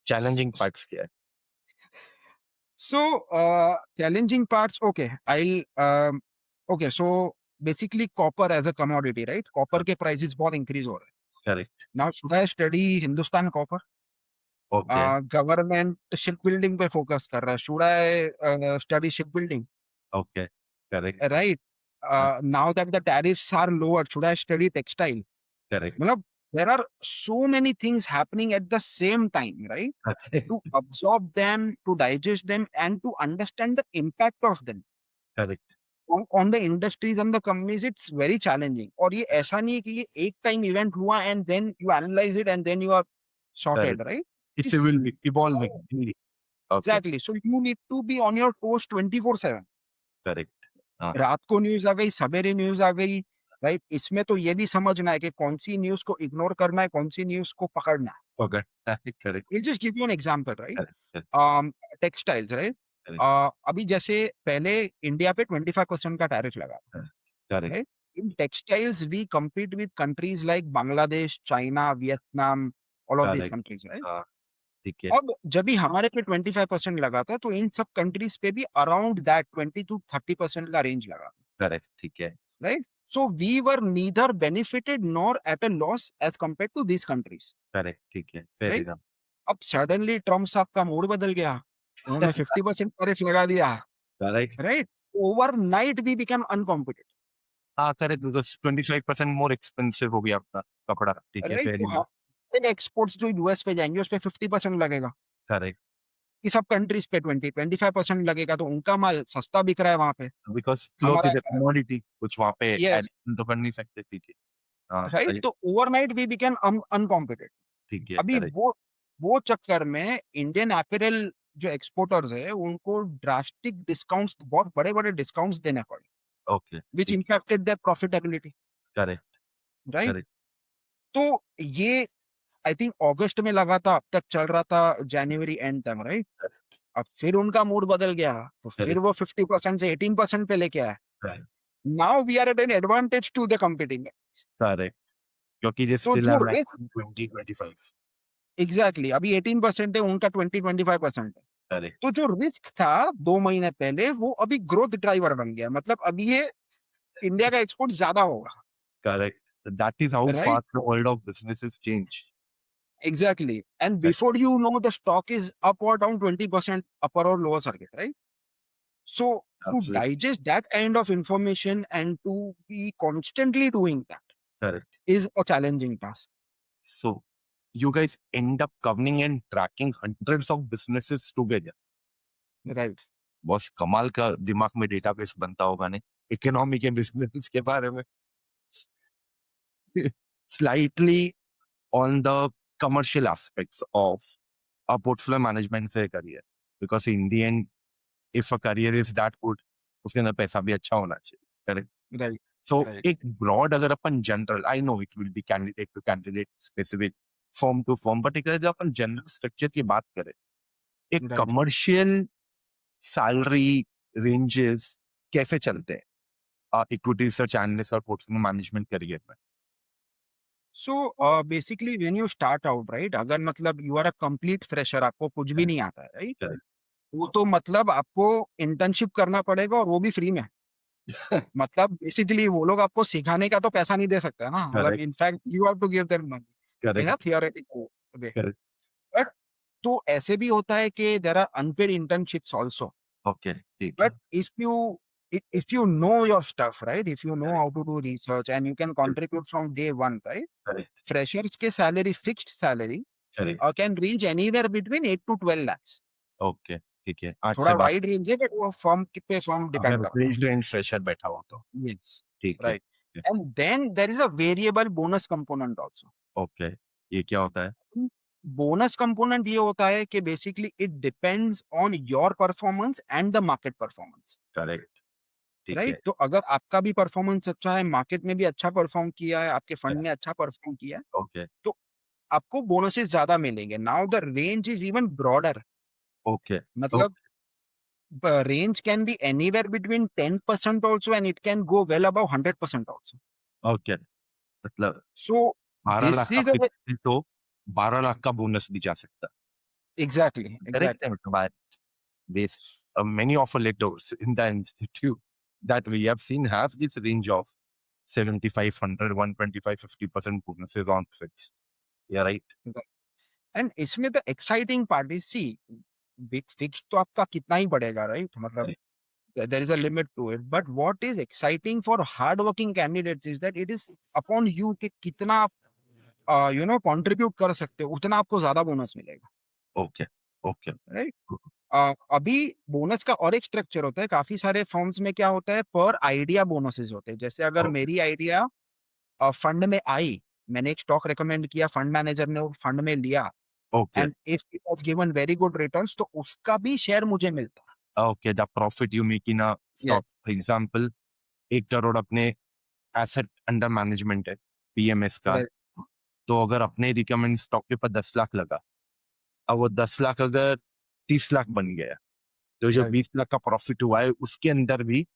challenging parts क्या है? So, challenging parts, okay. Okay, so basically copper as a commodity, right? Copper के prices बहुत increase हो रहे हैं. Correct. Now, should I study Hindustan Copper? Okay. Government shipbuilding पे focus कर रहा है. Should I study shipbuilding? Okay. Correct. Right. Now that the tariffs are lower, should I study textile? Correct. मतलब there are so many things happening at the same time, right? To absorb them, to digest them, and to understand the impact of them Correct. on the industries and the companies, it's very challenging. और ये ऐसा नहीं है कि ये एक time event हुआ and then you analyze it and then you are sorted, Correct. right? It's It's evolving. Okay. exactly. So you need to be on your toes 24/7. Correct. रात को न्यूज़ आ गई, सवेरे न्यूज़ आ गई, राइट? इसमें तो ये भी समझना है कि कौन सी न्यूज़ को इग्नोर करना है, कौन सी न्यूज़ को पकड़ना है. Okay. Correct. I'll just give you an example, right? Correct. Correct. Textiles, right? Correct. अभी जैसे पहले इंडिया पे 25% का टैरिफ लगा, Correct. right? In textiles, we compete with countries like Bangladesh, China, Vietnam, all of these Correct. countries, right? हाँ, ठीक है. अब जब भी हमारे पे 25% लगा था, तो इन सब कंट्रीज पे भी अराउंड दैट 20 to 30% का रेंज लगा, Correct. ठीक है. right? So we were neither benefited nor at a loss as compared to these countries, Correct. ठीक है. Fair right? enough. अब सडनली ट्रम्प साहब का मूड बदल गया, उन्होंने 50% टैरिफ लगा दिया, Correct. right? Overnight we became uncompetitive, हाँ, correct. Because 25% more expensive हो गया आपका कपड़ा. ठीक है. right? Fair तो enough. एक्सपोर्ट्स जो यूएस पे जाएंगे उस पे 50% लगेगा, Correct. कि सब कंट्रीज पे 20-25% लगेगा, तो उनका माल सस्ता बिक रहा है वहां पे, Because cloth हमारा, is a commodity. कुछ वहाँ पे यस, add तो कर नहीं सकते. ठीक है. हाँ, राइट? correct. तो ओवरनाइट वी बिकेम अनकॉम्पिटिटिव. ठीक है. अभी Correct. वो चक्कर में इंडियन अपैरल जो एक्सपोर्टर्स है उनको ड्रास्टिक डिस्काउंट्स, बहुत बड़े बड़े डिस्काउंट्स देने पड़े, Okay. विच ठीक है. Impacted their profitability, Correct. Right? Correct. तो ये आई थिंक अगस्त में लगा था, अब तक चल रहा था जनवरी एंड तक, राइट? अब फिर उनका मूड बदल गया, तो फिर Correct. वो 50% से 18% पे लेके आया. Correct. Now we are at an advantage to the competing. Correct. क्योंकि they तो still जो have like रिस्क, 20-25. एग्जैक्टली, अभी 18% है, उनका 20-25% है. Correct. तो जो रिस्क था 2 महीने पहले, वो अभी ग्रोथ ड्राइवर बन गया. मतलब अभी ये इंडिया का एक्सपोर्ट ज्यादा होगा, Correct. That is how right? fast the world of businesses change. Exactly. And Correct. Before you know the stock is up और डाउन 20% अपर और lower circuit, right? So to Absolutely. digest that kind of information and to be constantly doing that Correct. is a challenging task. So you guys end up governing and tracking hundreds of businesses together. Right. Boss कमाल का दिमाग में database बनता होगा ने economy के business के बारे में. Slightly on the commercial aspects of a portfolio management से career, because in the end if a career is that good उसके अंदर पैसा भी अच्छा होना चाहिए. Correct. Right. So Right. एक broad अगर अपन general, I know it will be candidate to candidate specific, firm to firm, but अगर अपन general structure की बात करें, एक Right. commercial salary ranges कैसे चलते हैं इक्विटी रिसर्च एनालिस्ट और पोर्टफोलियो मैनेजमेंट करियर में? So basically when you start out, right, अगर मतलब you are a complete fresher, आपको कुछ भी नहीं आता है, right? Correct. वो तो मतलब आपको इंटर्नशिप करना पड़ेगा, और वो भी फ्री में. मतलब बेसिकली वो लोग आपको सिखाने का तो पैसा नहीं दे सकते ना, मतलब Correct. In fact you have to give them money in a Correct. Theoretical way. Correct. But तो ऐसे भी होता है कि there are unpaid internships also. Okay. ठीक है. But if you know your stuff, right? If you know Correct. how to do research and you can contribute from day one, right? Correct. Freshers के salary, fixed salary, Correct. can range anywhere between 8 to 12 lakhs. Okay. ठीक है. 8 थोड़ा से 12 wide range है, but वो firm पे firm depend अगर करता ग्रेड एंड फ्रेशर बैठा हो तो है. Yes, ठीक है. right. And then there is a variable bonus component also. Okay. ये क्या होता है? बोनस कंपोनेंट ये होता है कि basically it depends on your performance and the market performance, correct. ठीक राइट? है. तो अगर आपका भी परफॉर्मेंस अच्छा है, मार्केट ने भी अच्छा परफॉर्म किया है, आपके फंड Yeah. ने अच्छा परफॉर्म किया है, ओके. तो आपको बोनसेस ज्यादा मिलेंगे. Now the range is even broader. Okay. मतलब range can be anywhere between 10% also, and it can go well above 100% also. Okay, मतलब So 12 this लाख का is a फिक्स है तो 12 लाख का बोनस भी जा सकता exactly, है। Correct exactly. है मतलब this many offer letters in the institute that we have seen has this range of 75, 100, 125, 50% bonuses on fixed. Yeah, right. Right. And इसमें the exciting part is, see, big fixed तो आपका कितना ही बढ़ेगा, right? मतलब Correct. there is a limit to it. But what is exciting for hardworking candidates is that it is upon you कि कितना आप contribute कर सकते हो, उतना आपको ज्यादा बोनस मिलेगा, Okay. Okay. राइट? अभी बोनस का और एक स्ट्रक्चर होता है, काफी सारे फॉर्म्स में क्या होता है, पर आइडिया बोनसेस होते हैं। जैसे अगर Okay. मेरी आइडिया फंड में आई, मैंने एक स्टॉक रिकमेंड किया, फंड मैनेजर ने वो फंड में लिया, Okay. And if it was given very good returns, तो उसका भी शेयर मुझे मिलता Okay. The profit you make in a है। stock, for example, 1 करोड़ अपने एसेट अंडर मैनेजमेंट है पीएमएस का, राइट, तो अगर अपने रिकमेंड स्टॉक के ऊपर 10 लाख लगा, अब वो 10 लाख अगर 30 लाख बन गया, तो जो राइट, 20 लाख का प्रॉफिट हुआ है उसके अंदर भी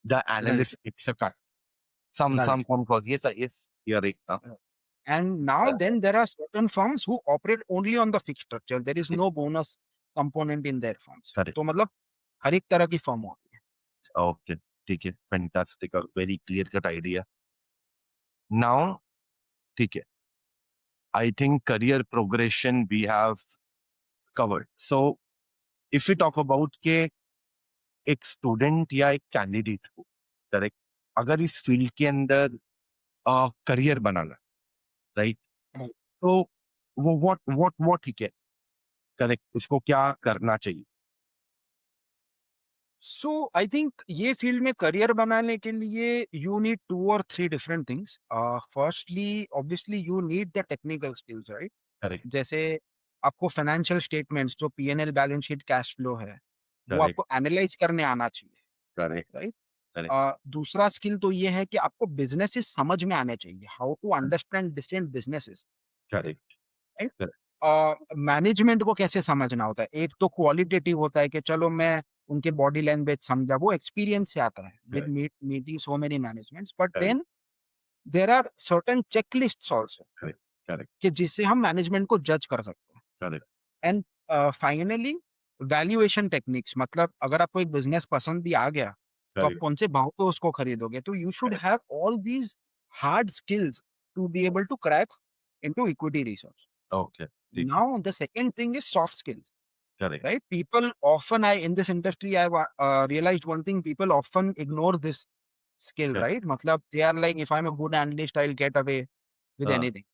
the right, analyst it's a cut some right. call yes you're right now. And now then there are certain firms who operate only on the fixed structure. There is no bonus component in their firms. Correct. तो मतलब हर एक तरह की firm होती है। Okay, ठीक है, fantastic, a very clear cut idea. Now, ठीक है, I think career progression we have covered. So if we talk about के एक स्टूडेंट या एक कैंडिडेट को, करेक्ट, अगर इस फील्ड के अंदर करियर बनाना, राइट, Right. तो वो व्हाट ठीक है, करेक्ट, उसको क्या करना चाहिए? सो आई थिंक ये फील्ड में करियर बनाने के लिए you need 2 or 3 different things. Firstly obviously you need the technical skills, right? Correct, जैसे आपको फाइनेंशियल स्टेटमेंट्स, जो PNL, balance sheet, cash flow है, वो करेक्ट, आपको एनालाइज करने आना चाहिए, करेक्ट, राइट? करेक्ट, दूसरा स्किल तो ये है कि आपको बिजनेसेस समझ में आने चाहिए, how to understand different businesses, correct, right? Correct, management को कैसे समझना होता है, एक तो क्वालिटेटिव होता है कि चलो मैं उनके बॉडी लैंग्वेज समझा, वो एक्सपीरियंस से आता है with correct, meeting so many managements. But correct, then there are certain checklists also correct, correct, कि जिससे हम मैनेजमेंट को जज कर सकते हैं। Correct, and finally valuation techniques, मतलब अगर आपको एक बिजनेस पसंद भी आ गया, तो आप करेक्ट, कौन से भाव पे उसको खरीदोगे, तो you should correct, have all these hard skills to be able to crack into equity research. Okay, ठीक है, now the second thing is soft skills, correct, right? People often, I in this industry, I've realized one thing: people often ignore this skill, correct, right? मतलब they are like, if I'm a good analyst, I'll get away with anything.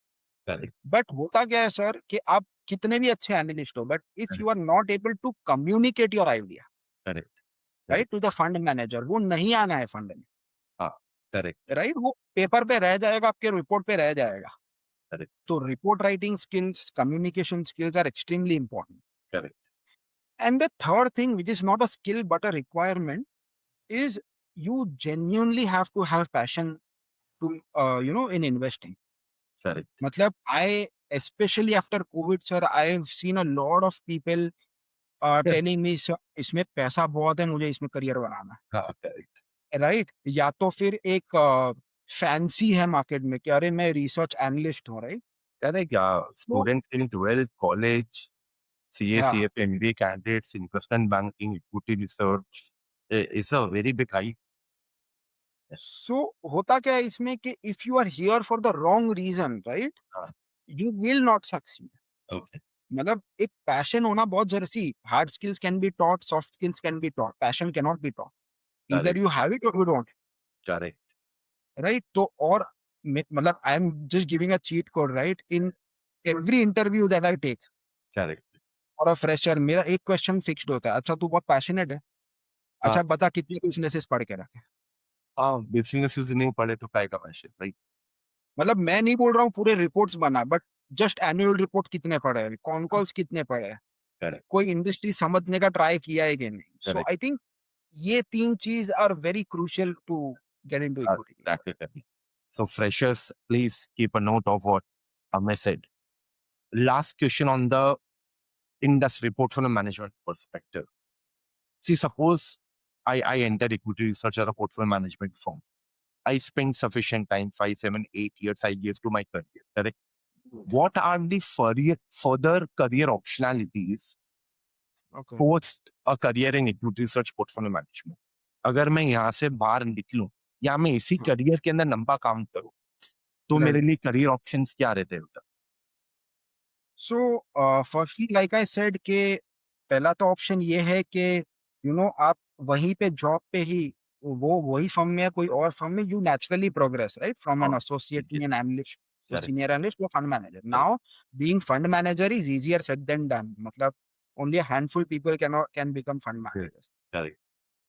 Correct, But होता क्या है sir कि आप कितने भी अच्छे analyst हो, but if you are not able to communicate your idea, correct, right, correct, to the fund manager, वो नहीं आना है फंड में, हाँ, करेक्ट, राइट? वो पेपर पे रह जाएगा, आपके रिपोर्ट पे रह जाएगा। करेक्ट, तो report writing skills, communication skills are extremely important. Correct, and the third thing which is not a skill but a requirement is you genuinely have to have passion to in investing. Correct, matlab I, especially after covid sir, I have seen a lot of people telling me, "Sir, इसमें पैसा बहुत है, मुझे इसमें career बनाना हाँ, correct, है, right? या तो फिर एक फैंसी है मार्केट में कि अरे मैं रिसर्च एनालिस्ट हूँ, राइट? करेक्ट, तो students in 12th college, CA, या CF, MBA candidates, investment banking, equity research is a very big hype. So होता क्या है इसमें कि if you are here for the wrong reason, right, हाँ, you will not succeed. okay, मतलब एक passion होना बहुत जरूरी, see hard skills can be taught, soft skills can be taught, passion can not be taught. Either correct, you have it or you don't, correct, right? तो और मतलब I am just giving a cheat code, right? In every interview that I take correct. और a fresher, मेरा एक question fixed होता है, अच्छा तू बहुत पैशनेट है, हाँ, अच्छा बता कितने बिजनेसेस पढ़ के रखे। हाँ, बिज़नेसेस नहीं पढ़े तो काय का पैसे, राइट? मतलब मैं नहीं बोल रहा हूँ पूरे रिपोर्ट्स बना, बट जस्ट एनुअल रिपोर्ट कितने पढ़े हैं, कॉन कॉल्स कितने पढ़े हैं, करेक्ट, कोई इंडस्ट्री समझने का ट्राई किया है कि नहीं। सो करेक्ट, आई थिंक ये 3 चीज़ are very crucial to get into equity research. practically. So freshers, please keep a note of what Amey said. Last question on the industry portfolio management perspective. See, suppose I enter equity research or a portfolio management firm. I spend sufficient time, 5, 7, 8 years I gave to my career. Correct. What are the further career optionalities Okay. post a career in equity research portfolio management? अगर मैं यहाँ से बाहर निकलूं या मैं इसी हाँ, career के अंदर लंबा काम करूं तो मेरे राइट। लिए करियर ऑप्शंस क्या रहते हैं उधर? So firstly like I said कि पहला तो ऑप्शन ये है कि आप वहीं पे जॉब पे ही वो वही फर्म में या कोई और फर्म में you naturally progress right from an हाँ, एसोसिएट ठीक टू है, an analyst to correct, senior analyst to fund manager correct, now being fund manager is easier said than done मतलब only a handful people can become fund managers correct,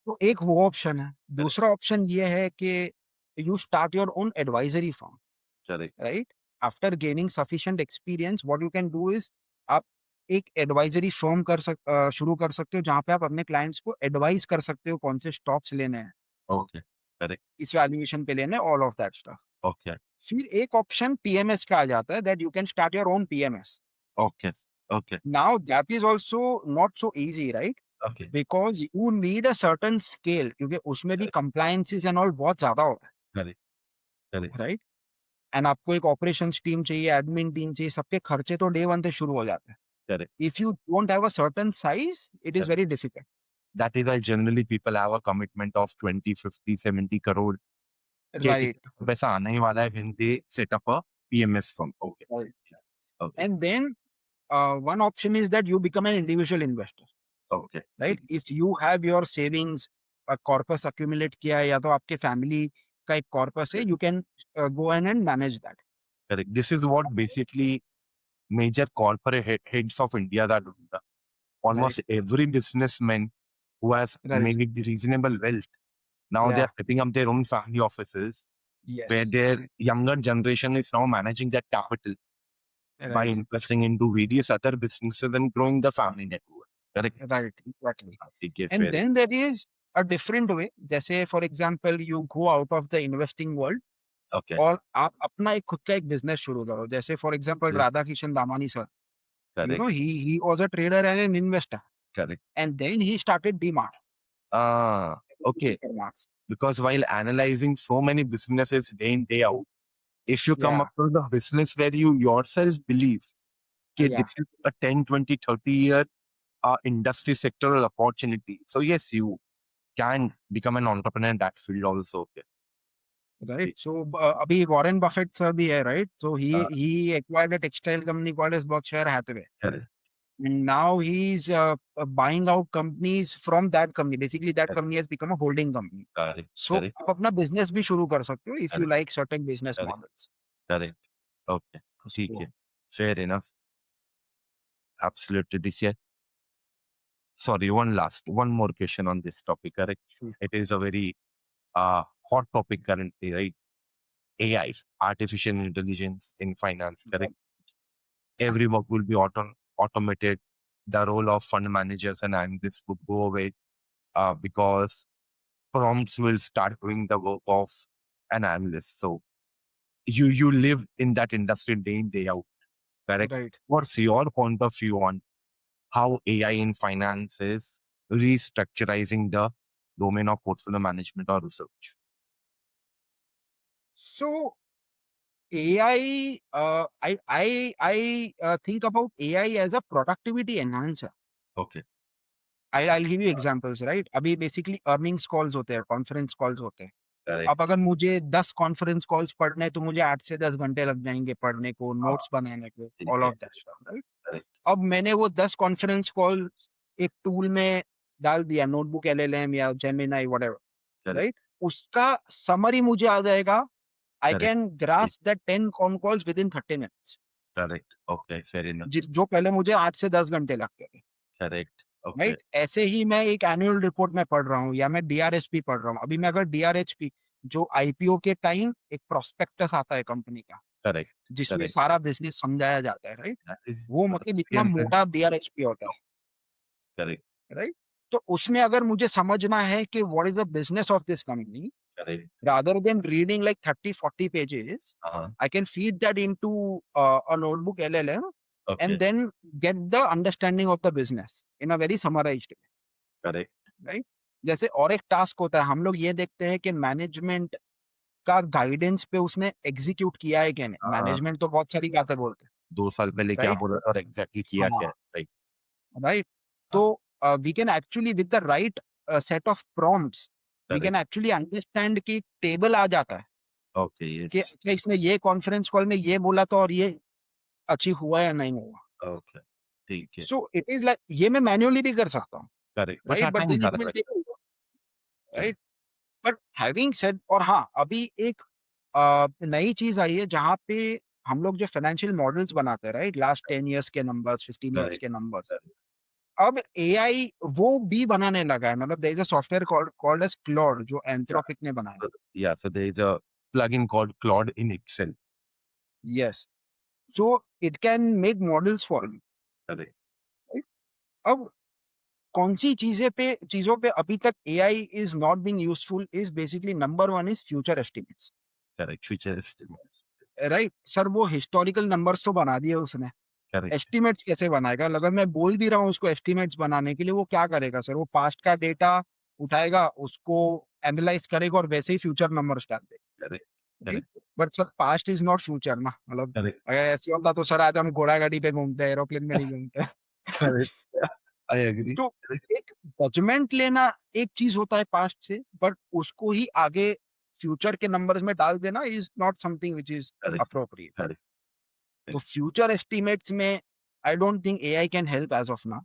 तो एक वो option है correct, दूसरा option ये है कि you start your own advisory firm correct, right after gaining sufficient experience what you can do is आप एक एडवाइजरी फर्म शुरू कर सकते हो जहां पे आप अपने क्लाइंट्स को एडवाइस कर सकते हो कौन से स्टॉक्स लेने हैं ओके, करेक्ट, इस वैल्यूएशन पे लेने all of that stuff okay, फिर एक ऑप्शन पीएमएस का आ जाता है that you can start your own PMS okay, okay, now that is also not so easy right okay, because you need a certain scale क्योंकि उसमें भी correct, compliances and all बहुत ज्यादा होता करेक्ट, करेक्ट, है राइट एंड आपको एक operations team चाहिए एडमिन टीम चाहिए सबके खर्चे तो डे वन से शुरू हो जाते हैं correct, if you don't have a certain size, it is correct. very difficult. That is why generally people have a commitment of 20, 50, 70 crore कि Right, इतना पैसा आने ही वाला है when they set up a PMS firm. Okay. right. Okay. And then one option is that you become an individual investor, Okay. right? If you have your savings, a corpus accumulate किया है या तो आपके family का एक corpus है, Correct. you can go ahead and manage that. Correct. This is what basically major corporate heads of India are doing. Right, Almost every businessman who has right. made reasonable wealth, now they Yeah, are setting up their own family offices where yes. their younger generation is now managing that capital by Right, investing into various other businesses and growing the family network. Correct? right, exactly. Okay, And fair. then there is a different way. जैसे for example, you go out of the investing world Okay. और आप अपना एक खुद का एक business शुरू करो जैसे for example Yeah. Radha Kishan Damani sir Correct. he was a trader and an investor Correct. and then he started DMart Ah, okay. Marts. Because while analyzing so many businesses day in, day out, if you come Yeah, across a business where you yourself believe that yeah, this is a 10, 20, 30 year industry sectoral opportunity. So yes, you can become an entrepreneur in that field also. Okay. right. So अभी Warren Buffett sir भी है right. So Uh, he acquired a textile company called as Berkshire Hathaway. correct, And now he's buying out companies from that company. Basically, that correct, company has become a holding company. correct, So correct, आप अपना business भी शुरू कर सकते हो if you correct, like certain business correct, models. correct. Okay. ठीक So, है. Fair enough. Absolutely. देखिए, sorry, one more question on this topic. Correct. hmm, It is a very hot topic currently, right? AI, artificial intelligence in finance, correct? Every work will be automated. The role of fund managers and analysts would go away because prompts will start doing the work of an analyst. So you live in that industry day in, day out, correct? right. What's your point of view on how AI in finance is restructurizing the domain of portfolio management or research? So AI, I think about AI as a productivity enhancer. Okay, I'll give you examples, right? अभी basically earnings calls होते हैं, conference calls होते हैं. correct. अब अगर मुझे 10 conference calls पढ़ने हैं, तो मुझे 8 से 10 घंटे लग जाएँगे पढ़ने को, हाँ, नोट्स बनाने को, ठीक ऑल है, of that stuff, right? correct, अब मैंने वो 10 कॉन्फ्रेंस कॉल एक टूल में डाल दिया, नोटबुक एलएलएम या जेमिनी व्हाटएवर, correct, राइट? उसका समरी मुझे आ जाएगा. आई correct, can grasp that 10 con calls within 30 minutes. correct. Okay, fair enough. जो पहले मुझे 8 से 10 घंटे लगते थे. Correct. Okay, राइट ऐसे ही मैं एक एनुअल रिपोर्ट में पढ़ रहा हूँ या मैं डीआरएचपी पढ़ रहा हूँ अभी मैं अगर डीआरएचपी जो आईपीओ के टाइम एक प्रोस्पेक्टस आता है कंपनी का correct, जिसमें correct. सारा बिजनेस समझाया जाता है राइट That is वो मतलब इतना 300. मोटा डीआरएचपी होता Correct, है राइट तो उसमें अगर मुझे समझना है कि what is the business of this company correct. rather than reading like 30-40 pages Uh-huh. I can feed that into a notebook LLM Okay, and then get the understanding of the business in a very summarized way. correct. Right? जैसे और एक task होता है, हम लोग ये देखते हैं कि मैनेजमेंट का गाइडेंस पे उसने एग्जीक्यूट किया है कि नहीं। हाँ, मैनेजमेंट तो बहुत सारी बातें बोलते हैं, 2 साल पहले क्या राइट? बोला था और एग्ज़ैक्टली किया क्या हाँ, है? राइट। राइट? हाँ, तो we can actually with the right set of prompts we can correct. Actually understand कि टेबल आ जाता है ओके, कि यस। अच्छा इसने ये कॉन्फ्रेंस कॉल में ये बोला था और ये अचीव हुआ या नहीं हुआ। ओके, ठीक है। सो इट इज़ लाइक ये मैं मैन्युअली भी कर सकता हूँ, करेक्ट, बट राइट? हाँ, बट टाइम देन इट ज़्यादा विल टेक, लगता है। Right? Correct, but having said, और हाँ, अभी एक नई चीज़ आई है जहाँ पे हम लोग जो फाइनेंशियल मॉडल्स बनाते हैं, राइट? लास्ट 10 इयर्स के नंबर्स, 15 इयर्स करेक्ट, के नंबर्स। करेक्ट। अब एआई वो भी बनाने लगा है, मतलब there is a software called as Claude जो Yeah. एंथ्रोपिक ने बनाया है। So there is a plugin called Claude in Excel. Yes, so it can make models for you, Correct, right? अब कौन-सी चीज़ों पे अभी तक AI is not being useful is basically number 1 is future estimates, correct. Future estimates. Right? Sir वो historical numbers तो बना दिए उसने, Correct, एस्टिमेट्स कैसे बनाएगा? अगर मैं बोल भी रहा हूँ उसको एस्टिमेट्स बनाने के लिए, वो क्या करेगा सर? वो पास्ट का डेटा उठाएगा, उसको एनालाइज़ करेगा और वैसे ही फ्यूचर नंबर्स डाल देगा, correct, right? correct, but sir past is not future ना, मतलब correct, अगर ऐसे होता तो सर आज हम घोड़ा-गाड़ी पे घूमते, एरोप्लेन में नहीं घूमते। correct. Yeah, I agree. तो Correct, एक जजमेंट लेना एक चीज़ होता है पास्ट से, बट उसको ही आगे फ्यूचर के नंबर्स में डाल देना is not something which is correct, appropriate. correct, तो correct. फ्यूचर एस्टिमेट्स में I don't think AI can help as of now.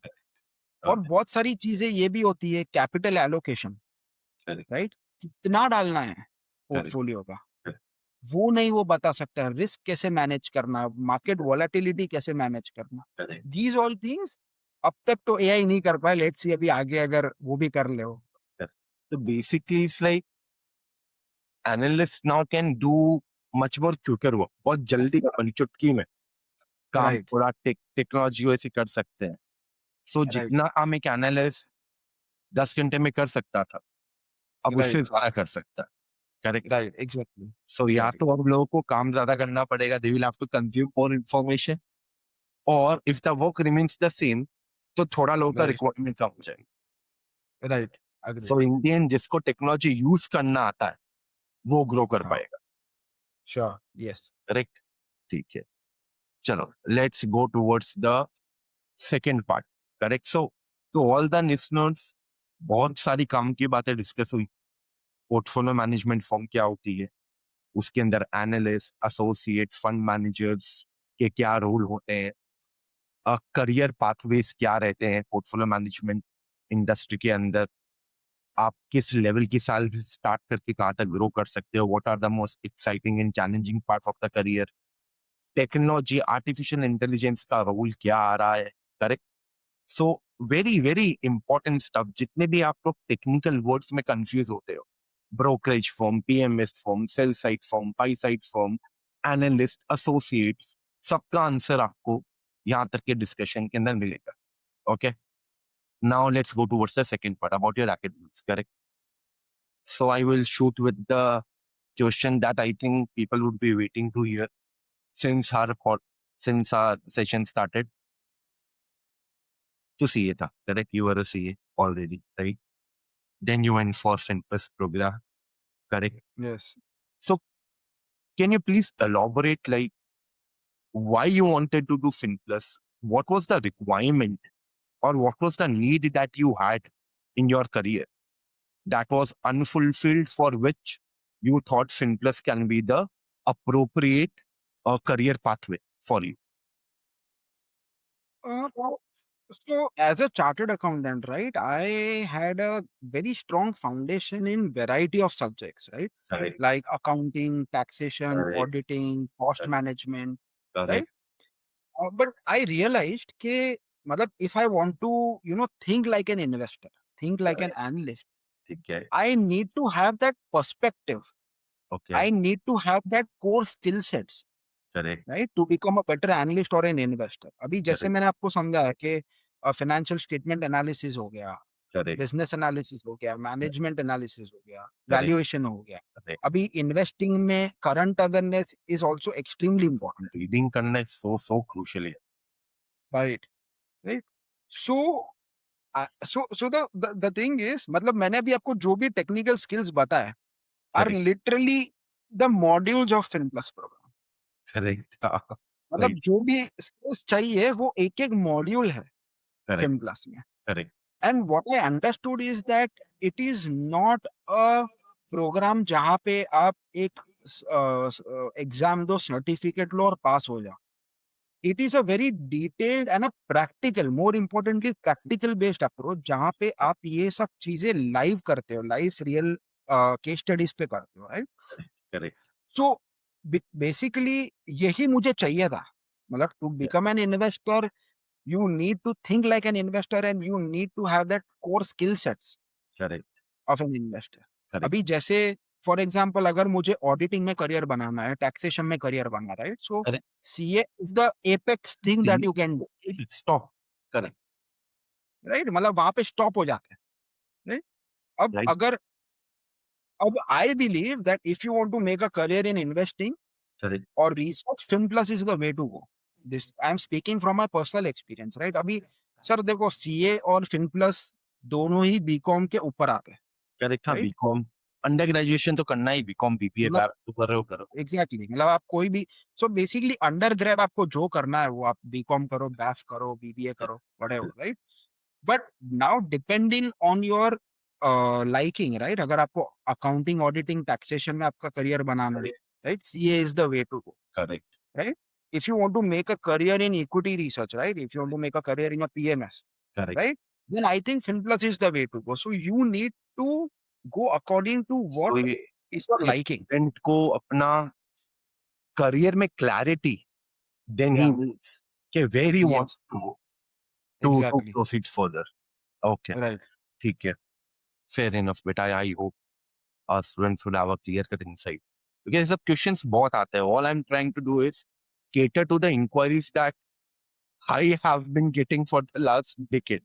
और Okay, बहुत सारी चीज़ें ये भी होती है, कैपिटल एलोकेशन, correct, राइट? कितना डालना है correct, पोर्टफोलियो का, correct, वो नहीं वो बता सकता है। रिस्क कैसे मैनेज करना, मार्केट वोलेटिलिटी कैसे मैनेज करना, correct, दीज़ ऑल थिंग्स अब तक तो एआई नहीं कर पाया। लेट्स सी अभी आगे अगर वो भी कर ले हो। correct. So basically, it's like analysts now can do much more quicker work. बहुत जल्दी अपन चुटकी में काम राइट, थोड़ा टेक्नोलॉजी वैसे कर सकते हैं। सो राइट, जितना काम एक एनालिस्ट 10 घंटे में कर सकता था, अब उससे राइट, ज़्यादा कर सकता है। करेक्ट? राइट, एग्ज़ैक्टली, सो या एग्ज़ैक्टली, तो अब लोगों को काम ज़्यादा करना पड़ेगा, they will have to consume more information और if the work remains the same तो थोड़ा लोगों का राइट, रिक्वायरमेंट कम हो जाएगा। Right, agreed, so in the end जिसको टेक्नोलॉजी यूज़ करना आता है, वो ग्रो कर हाँ, पाएगा। Sure, yes, correct? ठीक है। चलो let's go towards the second part. Correct? So to all the listeners बहुत सारी काम की बातें डिस्कस हुई। पोर्टफोलियो मैनेजमेंट फर्म क्या होती है? उसके अंदर एनालिस्ट, एसोसिएट, फंड मैनेजर्स के क्या रोल होते हैं? करियर पाथवेज क्या रहते हैं पोर्टफोलियो मैनेजमेंट इंडस्ट्री के अंदर? आप किस लेवल की सैलरी स्टार्ट करके कहाँ तक ग्रो कर सकते हो? What are the most exciting and challenging parts of the career? Technology, artificial intelligence का रोल क्या आ रहा है? Correct? So very very important stuff. जितने भी आप लोग टेक्निकल वर्ड्स में कंफ्यूज होते हो, brokerage firm, PMS firm, sell side firm, buy side firm, analyst, associates, सबका आंसर आपको यहाँ तक के डिस्कशन के अंदर मिलेगा। Okay, now let's go towards the second part about your academics. Correct? So I will shoot with the question that I think people would be waiting to hear since our session started. तो CA था, correct? You are a CA already, right? Then you went for Finplus program, correct? Yes. So can you please elaborate like why you wanted to do Finplus? What was the requirement or what was the need that you had in your career that was unfulfilled for which you thought Finplus can be the appropriate career pathway for you? Uh, so as a chartered accountant, right, I had a very strong foundation in variety of subjects, right? Correct, Like accounting, taxation, correct, auditing, cost correct, management, right? correct, But I realized कि मतलब if I want to, think like an investor, think like an correct. analyst, ठीक है, I need to have that perspective. okay, I need to have that core skill sets, correct, right? To become a better analyst और an investor. अभी जैसे correct, मैंने आपको समझाया कि financial statement analysis हो गया, correct, बिजनेस एनालिसिस हो गया, मैनेजमेंट एनालिसिस हो गया, correct, वैल्यूएशन हो गया। correct. अभी इन्वेस्टिंग में current awareness is also extremely important, Reading करना is so crucial here. Right? Right? So So the thing is, मतलब मैंने अभी आपको जो भी टेक्निकल स्किल्स बताए are Correct. Literally the modules of FinPlus programme. Correct. मतलब Right. जो भी स्किल्स चाहिए वो एक एक मॉड्यूल है Correct. FinPlus में। Correct. And what I understood is that it is not a programme जहाँ पे आप एक एग्जाम दो, सर्टिफिकेट लो और पास हो जाओ। It is a very detailed and a practical, more importantly practical based approach, जहाँ पे आप ये सब चीजें लाइव करते हो, लाइव रियल केस स्टडीज पे करते हो, राइट? Correct. सो बेसिकली यही मुझे चाहिए था। मतलब to Yeah. Become an investor you need to think like an investor and you need to have that core skill sets Correct. of an investor। Correct. अभी जैसे फॉर एग्जांपल अगर मुझे auditing में करियर बनाना है, टैक्सेशन में career बनाना है, right? So Correct. CA is the apex thing that Thing. You can do, Stop. Correct. Right? मतलब वहां पे स्टॉप हो जाते हैं, राइट? अब Right. अगर अब I believe that if you want to make a career in investing Correct. और research, FinPlus is the way to go. This I am speaking from my personal experience, right? अभी sir देखो, CA और FinPlus दोनों ही BCom के ऊपर आते हैं, correct. हाँ, राइट? बीकॉम अंडर ग्रेजुएशन तो करना ही, बीकॉम बीबीए मतलब तो कर रहे हो करो। एग्जैक्टली, मतलब आप कोई भी, सो बेसिकली अंडर ग्रेड आपको जो करना है वो आप बीकॉम करो, बैफ करो, बीबीए करो, whatever, right? But now depending on your liking, right? अगर आपको अकाउंटिंग, ऑडिटिंग, टैक्सेशन में आपका करियर बनाना है, right, CA is the way to go, correct. right? If you want to make a career in equity research, right? If you want to make a career in a PMS, correct. right? Then I think FinPlus is the way to go. So you need to go according to so what ये is your liking. Student को अपना career में clarity then he Yeah. Needs कि where he Yes. Wants to go to Exactly. Proceed further. Okay, Right. ठीक है। Fair enough बेटा, I hope our students would have a clear cut insight, क्योंकि सब questions बहुत आते हैं। All I am trying to do is cater to the inquiries that I have been getting for the last decade.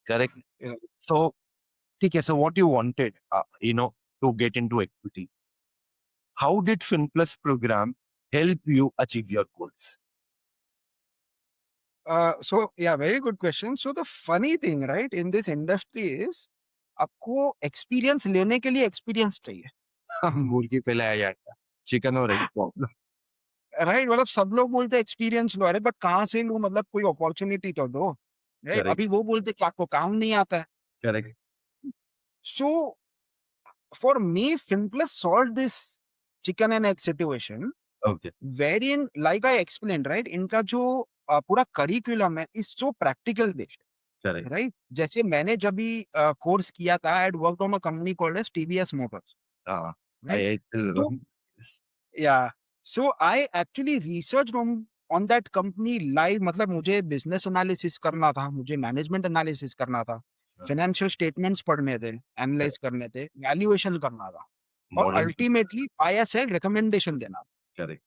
Correct. Yeah. So, okay, so what you wanted, to get into equity. How did FinPlus program help you achieve your goals? So yeah, very good question. So the funny thing, right, in this industry is आपको experience लेने के लिए experience चाहिए, मुर्गी पहले आ जाएगा, chicken और egg problem. Right? मतलब सब लोग बोलते हैं एक्सपीरियंस लो, अरे बट कहाँ से लूं? मतलब कोई अपॉर्चुनिटी तो दो, राइट? करेक्ट। अभी वो बोलते कि आपको काम नहीं आता है। Correct. So for me, FinPlus solved this chicken and egg situation, okay. wherein, like I explained, right, इनका जो पूरा करिकुलम है is so practical based, correct. Right? जैसे मैंने जब भी कोर्स किया था, I had worked on a company called as TVS Motors, हाँ, राइट? आई तो या so I actually research on that company live. मतलब मुझे बिजनेस एनालिसिस करना था, मुझे मैनेजमेंट एनालिसिस करना था, फाइनेंशियल स्टेटमेंट्स पढ़ने थे, एनालाइज करने थे, वैल्यूएशन करना था, और मॉडल। अल्टीमेटली आईएसए रिकमेंडेशन देना। करेक्ट।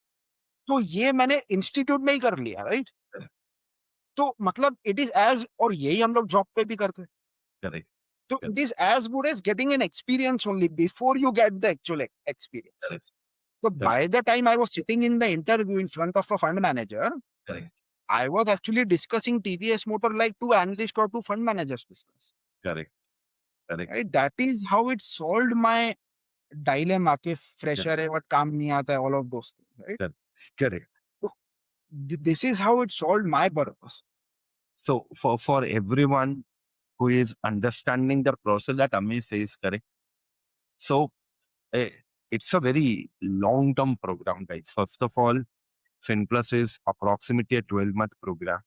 तो ये मैंने इंस्टीट्यूट में ही कर लिया, राइट? तो मतलब इट इज एज, और यही हम लोग जॉब पे भी करते हैं। करेक्ट। तो it is as good as getting an experience only before you get the actual experience. Correct. So by the time I was sitting in the interview in front of a fund manager, correct. I was actually discussing TVS Motor like two analysts or two fund managers discuss. Correct. Correct. Right? That is how it solved my dilemma कि fresher है but काम नहीं आता है, all of those things. Right? Correct. So this is how it solved my purpose. So for everyone who is understanding the process that Amit says, correct. So eh, it's a very long-term program, guys. First of all, FinPlus is approximately a 12-month program.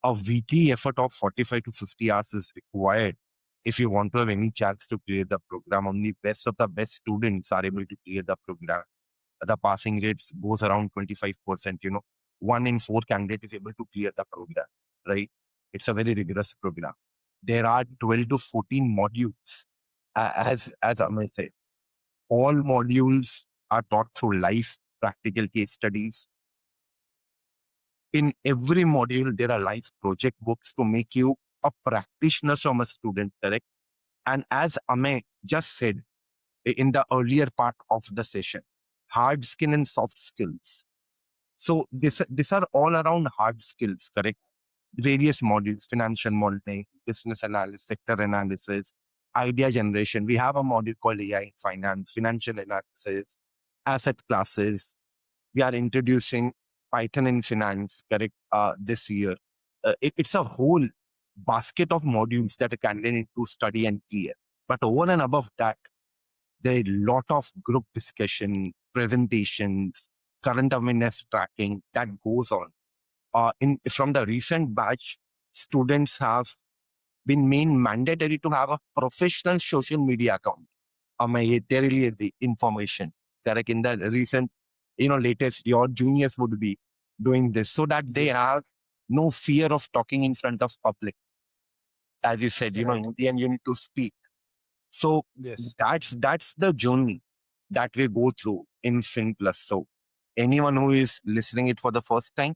A weekly effort of 45 to 50 hours is required if you want to have any chance to clear the program. Only best of the best students are able to clear the program. The passing rates goes around 25%. 1 in 4 candidate is able to clear the program, right? It's a very rigorous program. There are 12 to 14 modules. As Amit said, all modules are taught through live practical case studies. In every module, there are live project books to make you a practitioner from a student, correct? And as Amit just said in the earlier part of the session, hard skill and soft skills. So these are all around hard skills, correct? various modules: financial modeling, business analysis, sector analysis, idea generation. We have a module called AI in finance, financial analysis, asset classes. We are introducing Python in finance, correct, this year. It's a whole basket of modules that a candidate need to study and clear. But over and above that, there are a lot of group discussion, presentations, current awareness tracking that goes on. From the recent batch, students have been made mandatory to have a professional social media account. मैं ये तेरे लिए दी information. Correct. In the recent, latest, your juniors would be doing this so that they have no fear of talking in front of public. As you said, Right. in the end, you need to speak. So Yes. that's the journey that we go through in FinPlus. So anyone who is listening it for the first time,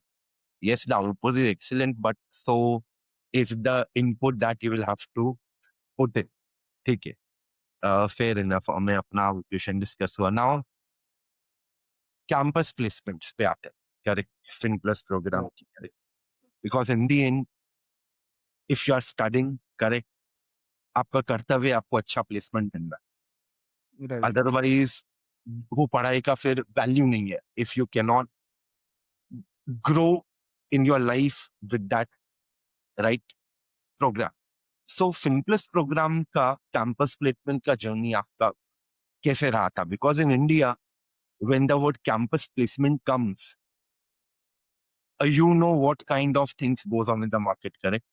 yes, the output is excellent, but so is the input that you will have to put it. ठीक है. Fair enough. हमने अपना question discuss हुआ. Now campus placements पे आते हैं. Correct. FinPlus program. Correct. Because in the end, if you are studying, correct, आपका कर्तव्य है आपको अच्छा प्लेसमेंट मिलना है. Right. अदरवाइज वो पढ़ाई का फिर वैल्यू नहीं है if you can not grow in your life with that right program. So FinPlus program का कैंपस प्लेसमेंट का जर्नी आपका कैसे रहा था? Because in India when the word campus placement comes, you know what kind of things goes on in the market, correct?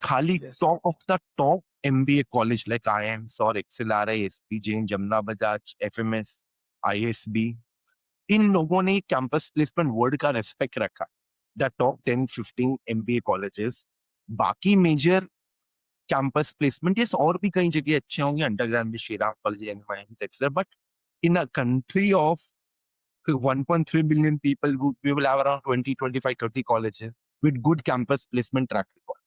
Khali Yes. top of the top MBA college like IIMs or XLRI, SP Jain, Jamna Bajaj, FMS, ISB, इन लोगों ने campus placement word का respect रखा. The top 10-15 MBA colleges, बाकी major campus placement ये और भी कई जगह अच्छे होंगे, अंडरग्राउंड में Shriram college, etcetera, but in a country of 1.3 billion people, we will have around 20, 25, 30 colleges with good campus placement track record.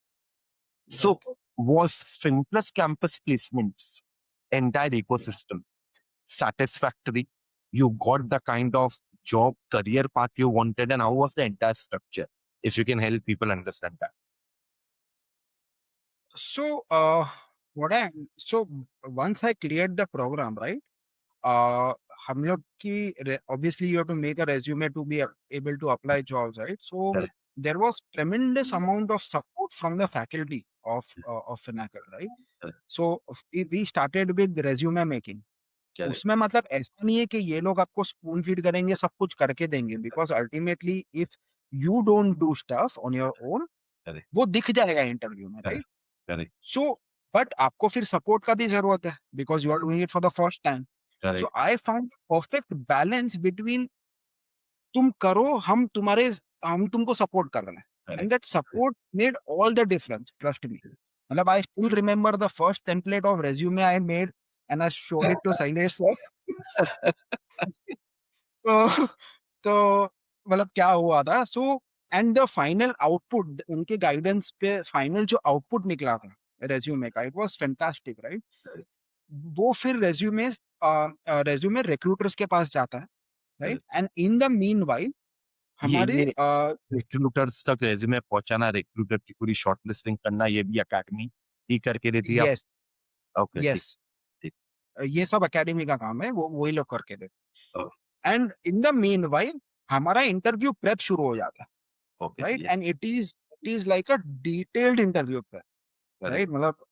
So was FinPlus campus placements entire ecosystem satisfactory? You got the kind of job career path you wanted, and how was the entire structure? If you can help people understand that. So, so once I cleared the program, right? हम लोग की obviously you have to make a resume to be able to apply jobs, right? So Correct. there was tremendous amount of support from the faculty of Finacle, right? Correct. So we started with resume making. Correct. उसमें मतलब ऐसा नहीं है कि ये लोग आपको spoon feed करेंगे, सब कुछ करके देंगे, because ultimately if you don't do stuff on your own, Correct. वो दिख जाएगा इंटरव्यू में, राइट? Correct. सो बट आपको फिर सपोर्ट का भी जरूरत है, because you are doing it for the first time. Correct. So I found perfect balance between तुम करो, हम तुमको सपोर्ट कर रहे हैं, Correct. And that support made all the difference, trust me. मतलब I still remember the first template of resume I made and I showed it to Shailesh sir. तो तो मतलब क्या हुआ था, so and the final output, उनके guidance पे final जो आउटपुट निकला था रेज्यूमे का, इट वाज फैंटास्टिक, राइट? वो फिर रेज्यूमे रिक्रूटर्स के पास जाता है, right? And in the meanwhile हमारे ये रिक्रूटर्स तक रेज्यूमे पहुंचाना, रिक्रूटर की पूरी शॉर्टलिस्टिंग करना, ये भी एकेडमी ही करके देती है. Yes okay. यस, ये सब एकेडमी का काम है, वो वही लोग करके देते. Oh. And in the meanwhile हमारा इंटरव्यू प्रेप शुरू हो जाता है, Okay. Right? Yes. And it is like a detailed interview prep, Correct. Right? मतलब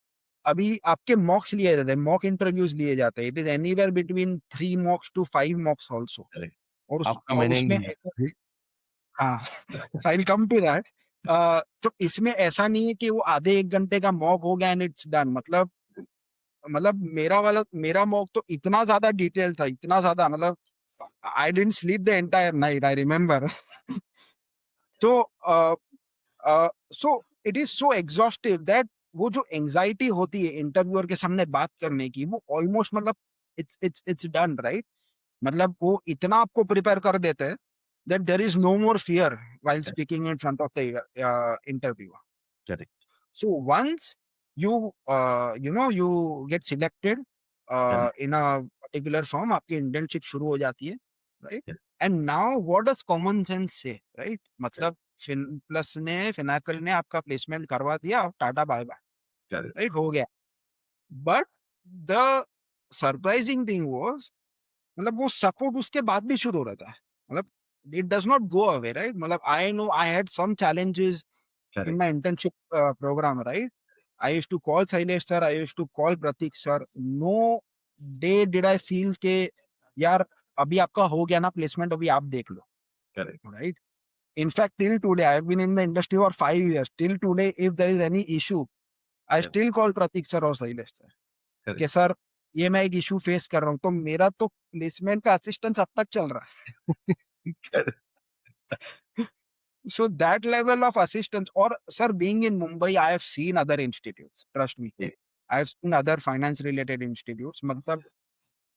अभी आपके मॉक्स लिए जाते हैं, मॉक इंटरव्यूज लिए जाते हैं. It is anywhere between 3 mocks to 5 mocks also. Correct. और आपका मैंने उसमें हाँ, I will come to that. तो इसमें ऐसा नहीं है कि वो आधे 1 घंटे का मॉक हो गया एंड इट्स डन. मतलब मेरा मॉक तो इतना ज्यादा डिटेल था, इतना ज्यादा, मतलब I didn't sleep the entire night, I remember. तो so it is so exhaustive that वो जो एंजाइटी होती है इंटरव्यूअर के सामने बात करने की, वो ऑलमोस्ट मतलब इट्स डन, राइट? मतलब वो इतना आपको प्रिपेयर कर देते हैं that there is no more fear while speaking in front of the interview. Correct. So once you get selected Correct. in a particular firm, आपकी इंटर्नशिप शुरू हो जाती है, right? Correct. And now what does common sense से, right? मतलब Fin plus ने, Finacle ने आपका प्लेसमेंट करवा दिया, tata bye bye, Correct. Right? हो गया। But the surprising thing was, मतलब वो सपोर्ट उसके बाद भी शुरू रहता है। मतलब it does not go away, right? मतलब I know I had some challenges in Correct. my internship program, right? I used to call Sailesh sir, I used to call Pratik sir. No day did I feel के यार अभी आपका हो गया ना placement, अभी आप देख लो, Correct. right? In fact, till today, I have been in the industry for 5 years. Till today, if there is any issue, I Correct. still call Pratik sir और Sailesh sir Correct. कि sir ये मैं एक issue face कर रहा हूँ, तो मेरा तो प्लेसमेंट का असिस्टेंस अब तक चल रहा Correct. है। So that level of assistance, or sir, being in Mumbai, I have seen other institutes. Trust me, Yeah. I have seen other finance related institutes. मतलब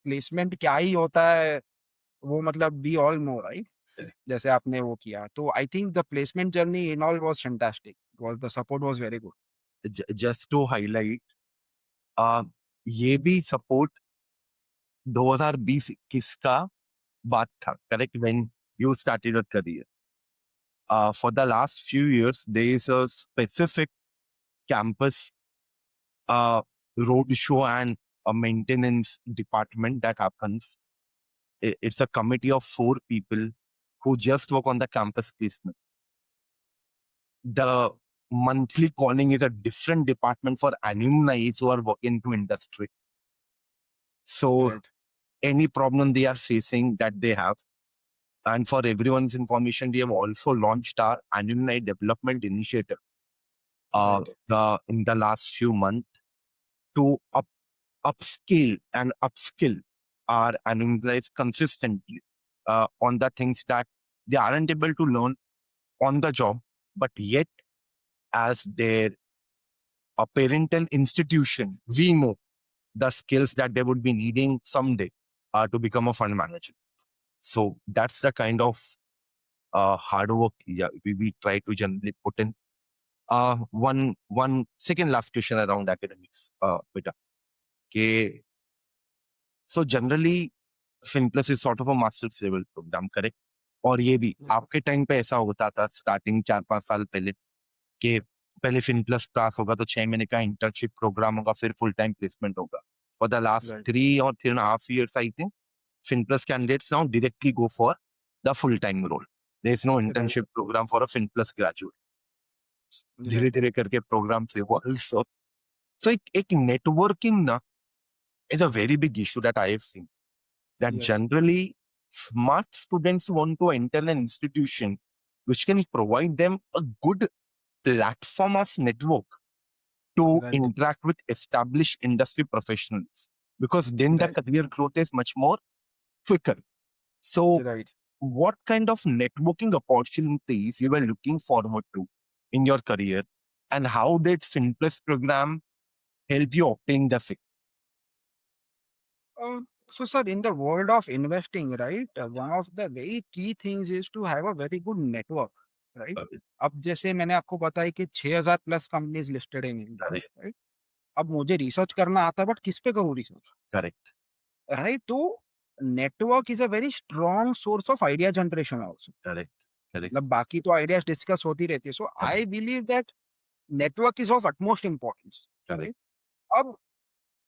प्लेसमेंट क्या ही होता है वो, मतलब we all know, right? Correct. जैसे आपने वो किया, तो I think the placement journey in all was fantastic. Was the support was very good. Just to highlight, uh, ये भी सपोर्ट 2020-21 का बात था, correct? When you started your career, for the last few years there is a specific campus road show and a maintenance department that happens. It's a committee of 4 people who just work on the campus placement. The monthly calling is a different department for alumni who are working to industry. So Right. any problem they are facing that they have, and for everyone's information, we have also launched our alumni development initiative Right. in the last few months to upscale and upskill our alumni consistently on the things that they aren't able to learn on the job, but yet as their parental institution, we know the skills that they would be needing someday to become a fund manager. So that's the kind of hard work we try to generally put in. One second last question around academics, beta. Okay. So generally, FinPlus is sort of a master's level program, correct? और ये भी आपके time पे ऐसा होता था starting 4-5 साल पहले कि पहले FinPlus पास होगा तो 6 महीने का इंटर्नशिप प्रोग्राम होगा, फिर फुल टाइम प्लेसमेंट होगा. For the last Right. 3 or 3.5 years, I think FinPlus candidates now directly go for the full time role. There is no internship program for a FinPlus graduate. धीरे Right. धीरे करके programme से वो so एक networking ना is a very big issue that I have seen. That Yes. generally smart students want to enter an institution which can provide them a good platform of network to Right. interact with established industry professionals, because then the Right. career growth is much more quicker. So Right. what kind of networking opportunities you were looking forward to in your career, and how did FinPlus program help you obtain the fix? So, sir, in the world of investing, right, one of the very key things is to have a very good network, right? अब जैसे मैंने आपको बताया कि 6000 plus companies listed in India, Correct. Right? अब मुझे research करना आता है, बट किस पे करूँ रिसर्च, Correct. राइट? तो network is a very strong source of idea generation also. Correct. Correct. मतलब बाकी तो आइडियाज डिस्कस होती रहती है, so I believe that network is of utmost importance, Correct. Right? अब